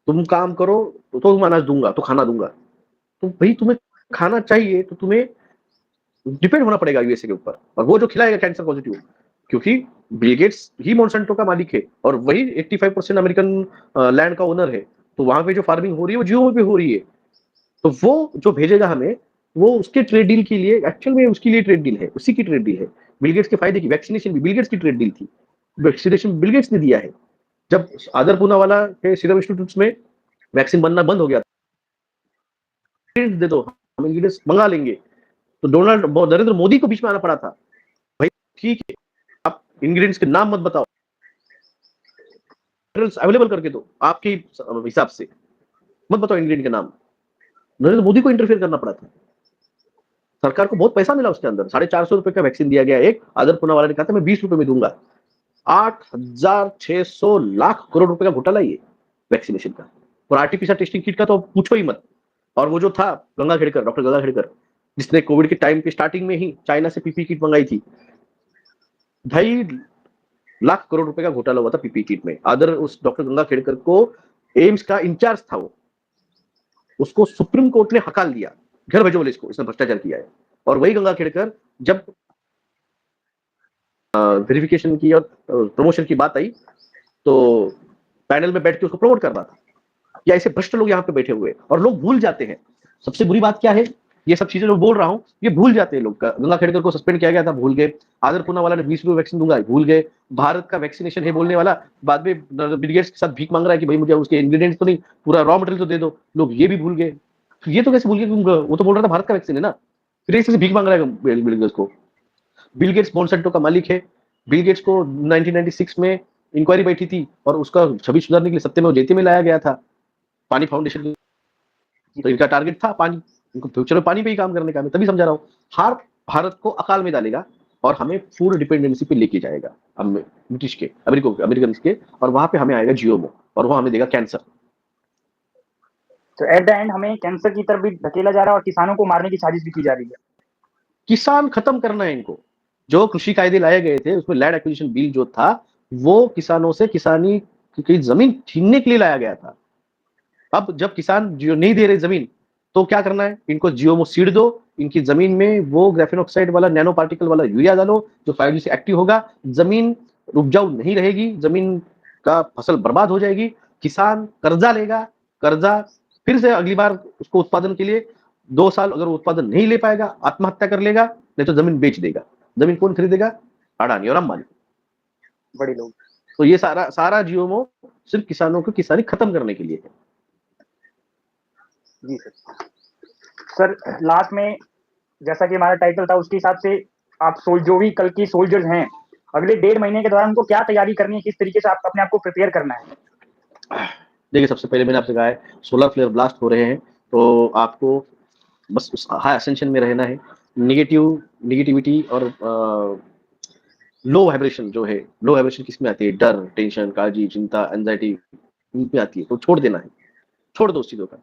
तुम काम करो तो तुम अनाज दूंगा, तो खाना दूंगा। तो भाई तुम्हें खाना चाहिए तो तुम्हें डिपेंड होना पड़ेगा यूएसए के ऊपर, और वो जो खिलाएगा कैंसर पॉजिटिव, क्योंकि बिल गेट्स ही मोनसेंटो का मालिक है और वही 85% अमेरिकन लैंड का ओनर है। तो वहां पे जो फार्मिंग हो रही है वो जियो पे हो रही है। तो वो जो भेजेगा हमें, वो उसके ट्रेड डील के लिए, एक्चुअल में उसके लिए ट्रेड डील है, उसी की ट्रेड डील है। बिल गेट्स के फायदे की वैक्सीनेशन भी बिल गेट्स की ट्रेड डील थी। वैक्सीनेशन बिल गेट्स ने दिया है। जब आदर पूनावाला के सीरम इंस्टीट्यूट में वैक्सीन बनना बंद हो गया, दे दो हम इंग्रेडिएंट्स मंगा लेंगे, तो नरेंद्र मोदी को बीच में आना पड़ा था। भाई ठीक है, आप इंग्रेडिएंट्स के नाम मत बताओ, अवेलेबल करके दो आपके हिसाब से, मत बताओ इंग्रेडिएंट के नाम। नरेंद्र मोदी को इंटरफेयर करना पड़ा था। सरकार को बहुत पैसा मिला उसके अंदर, 450 रुपए का वैक्सीन दिया गया। एक आदर पूनावाला ने कहा था मैं 20 रुपए में दूंगा। 8,600 लाख करोड़ रुपए का घोटाला ये वैक्सीनेशन का। और आरटीपीसीआर टेस्टिंग किट का तो पूछो ही मत। और वो जो था गंगा खेड़कर, डॉक्टर गंगा खेड़कर, जिसने कोविड के टाइम के स्टार्टिंग में ही चाइना से पीपी किट मंगाई थी, 2.5 लाख करोड़ रुपए का घोटाला हुआ था पीपी किट में। आदर उस डॉक्टर गंगा खेड़कर को एम्स का इंचार्ज था वो, उसको सुप्रीम कोर्ट ने हकाल दिया, घर भेजो बोले इसको, इसने भ्रष्टाचार किया है। और वही गंगा खेड़कर जब वेरिफिकेशन की और प्रमोशन की बात आई तो पैनल में बैठ के उसको प्रमोट कर रहा था। या ऐसे भ्रष्ट लोग यहाँ पे बैठे हुए और लोग भूल जाते हैं। सबसे बुरी बात क्या है, ये सब चीजें जो बोल रहा हूं ये भूल जाते हैं लोग। गंगा खेड़कर को सस्पेंड किया गया था, भूल गए। आदर पूनावाला ने 20 रुपए वैक्सीन दूंगा, भूल गए। भारत का वैक्सीनेशन है बोलने वाला बाद में बिल गेट्स के साथ भीख मांग रहा है कि भाई मुझे उसके इंग्रेडिएंट्स तो नहीं, पूरा रॉ मटेरियल तो दे दो। लोग ये भी भूल गए। ये तो कैसे भूल गए, वो तो बोल रहा था भारत का वैक्सीन है ना, फिर ऐसे भीख मांग रहा है बिल गेट्स को। बिल गेट्स मोनसेंटो का मालिक है। बिल गेट्स को 1996 में इंक्वायरी बैठी थी और उसका छवि सुधारने के लिए सत्य में जेती में लाया गया था पानी फाउंडेशन। तो इनका टारगेट था पानी, इनको फ्यूचर में पानी पे ही काम करने का। मैं तभी समझा रहा हूँ हार भारत को अकाल में डालेगा और हमें फूड डिपेंडेंसी पे लेके जाएगा ब्रिटिश के, अमेरिकन के, और वहां पे हमें आएगा जियोमो और वो हमें देगा कैंसर। तो एट द एंड हमें कैंसर की तरफ भी धकेला जा रहा है और किसानों को मारने की साजिश भी की जा रही है। किसान खत्म करना है इनको। जो कृषि कायदे लाए गए थे उसमें लैंड एक्विजिशन बिल जो था वो किसानों से किसानी की जमीन छीनने के लिए लाया गया था। अब जब किसान जो नहीं दे रहे जमीन, तो क्या करना है, इनको जियोमो सीड दो, इनकी जमीन में वो ग्राफेन ऑक्साइड वाला नैनो पार्टिकल वाला यूरिया डालो जो 5G से एक्टिव होगा, जमीन उपजाऊ नहीं रहेगी, जमीन का फसल बर्बाद हो जाएगी, किसान कर्जा लेगा, कर्जा फिर से अगली बार उसको उत्पादन के लिए 2 साल अगर वो उत्पादन नहीं ले पाएगा आत्महत्या कर लेगा, नहीं तो जमीन बेच देगा। जमीन कौन खरीदेगा? अडानी और अंबानी, बड़े लोग। तो ये सारा सारा जियोमो सिर्फ किसानों को किसानी खत्म करने के लिए है। जी सर। सर लास्ट में जैसा कि हमारा टाइटल था उसके हिसाब से आप जो भी कल की सोल्जर्स हैं, अगले 1.5 महीने के दौरान उनको क्या तैयारी करनी है, किस तरीके से आप अपने आप को प्रिपेयर करना है? देखिए, सबसे पहले मैंने आपसे कहा है सोलर फ्लेयर ब्लास्ट हो रहे हैं, तो आपको बस उस हाई असेंशन में रहना है। नेगेटिविटी और लो वाइब्रेशन जो है, लो वाइब्रेशन किसमें आती है? डर, टेंशन, काळजी, चिंता, एंजाइटी, इनमें आती है, तो छोड़ देना है, छोड़ दो उस चीज़ों का।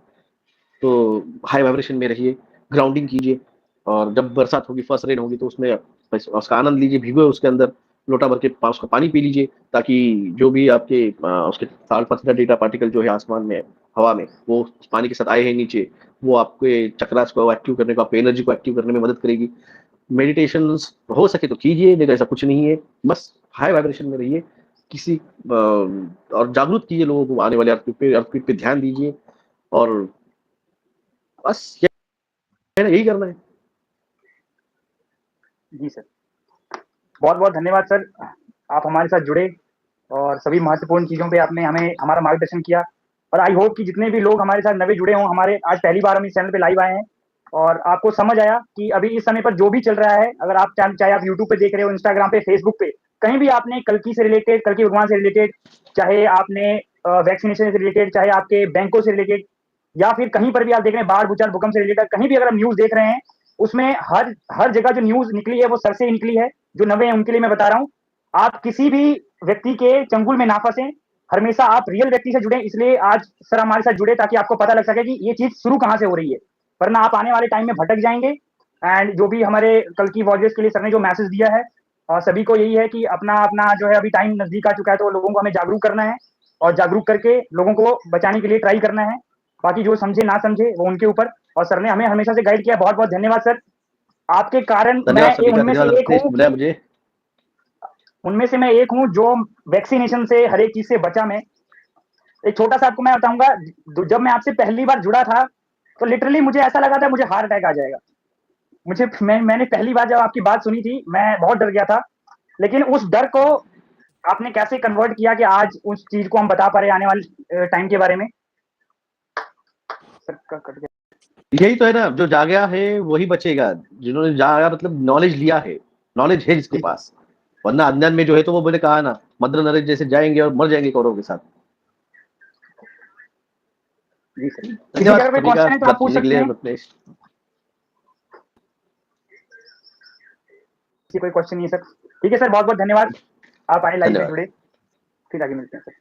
तो हाई वाइब्रेशन में रहिए, ग्राउंडिंग कीजिए, और जब बरसात होगी, फर्स्ट रेन होगी, तो उसमें उसका आनंद लीजिए, भीगो उसके अंदर, लोटा भर के उसका पानी पी लीजिए, ताकि जो भी आपके उसके 60% डेटा पार्टिकल जो है आसमान में, हवा में, वो उस पानी के साथ आए हैं नीचे, वो आपके चक्रास को एक्टिव करने को, आपकी एनर्जी को एक्टिव करने में मदद करेगी। मेडिटेशन हो सके तो कीजिए, नहीं तो ऐसा कुछ नहीं है, बस हाई वाइब्रेशन में रहिए, किसी और जागरूक कीजिए लोगों को, आने वाले अर्थक्वेक पे ध्यान दीजिए, और बस यही करना है। जी सर, बहुत बहुत धन्यवाद सर, आप हमारे साथ जुड़े और सभी महत्वपूर्ण चीज़ों पे आपने हमें हमारा मार्गदर्शन किया। और आई होप कि जितने भी लोग हमारे साथ नए जुड़े हों, हमारे आज पहली बार हम इस चैनल पे लाइव आए हैं और आपको समझ आया कि अभी इस समय पर जो भी चल रहा है, अगर आप चाहे आप यूट्यूब पे देख रहे हो, इंस्टाग्राम पे, फेसबुक पे, कहीं भी आपने कल्कि से रिलेटेड, कल्कि भगवान से रिलेटेड, चाहे आपने वैक्सीनेशन से रिलेटेड, चाहे आपके बैंकों से रिलेटेड, या फिर कहीं पर भी आप देख रहे हैं बाढ़, भूचाल, भूकंप से रिलेटेड, कहीं भी अगर आप न्यूज़ देख रहे हैं, उसमें हर हर जगह जो न्यूज़ निकली है वो सर से ही निकली है। जो नवे हैं उनके लिए मैं बता रहा हूँ, आप किसी भी व्यक्ति के चंगुल में ना फंसे, हमेशा आप रियल व्यक्ति से जुड़े। इसलिए आज सर हमारे साथ जुड़े ताकि आपको पता लग सके कि ये चीज़ शुरू कहाँ से हो रही है, वरना आप आने वाले टाइम में भटक जाएंगे। एंड जो भी हमारे कल की वॉरियर्स के लिए सर ने जो मैसेज दिया है, और सभी को यही है कि अपना अपना जो है अभी टाइम नजदीक आ चुका है, तो लोगों को हमें जागरूक करना है और जागरूक करके लोगों को बचाने के लिए ट्राई करना है। बाकी जो समझे ना समझे वो उनके ऊपर, और सर ने हमें हमेशा से गाइड किया। बहुत बहुत धन्यवाद सर, आपके कारण धन्यवाद मैं सभी का, उनमें से धन्यवाद एक आपने हूँ बुलाया कि मुझे। जो वैक्सीनेशन से हर एक चीज से बचा। मैं एक छोटा सा आपको मैं बताऊंगा, जब मैं आपसे पहली बार जुड़ा था तो लिटरली मुझे ऐसा लगा था मुझे हार्ट अटैक आ जाएगा। मैंने पहली बार जब आपकी बात सुनी थी मैं बहुत डर गया था, लेकिन उस डर को आपने कैसे कन्वर्ट किया कि आज उस चीज को हम बता पा रहे हैं आने वाले टाइम के बारे में। कट गया। यही तो है ना, जो जागा है वही बचेगा, जिन्होंने जागा मतलब नॉलेज लिया है, नॉलेज है जिसके जी पास, वरना अज्ञान में जो है, तो वो मैंने कहा ना, मद्र नरेश जैसे जाएंगे और मर जाएंगे कौरवों के साथ। जी सर, किसी का धन्यवाद अगर कोई सभी का क्वेश्चन है तो आप बात पूछ सुनने के सकते लिए हैं। अपने। किसी कोई क्वेश्चन नहीं है सर? ठीक है सर, बहुत बहुत धन्यवाद, आप आए लाइव में धन्यवाद। जुड़े। फिर आगे मिलते हैं सर।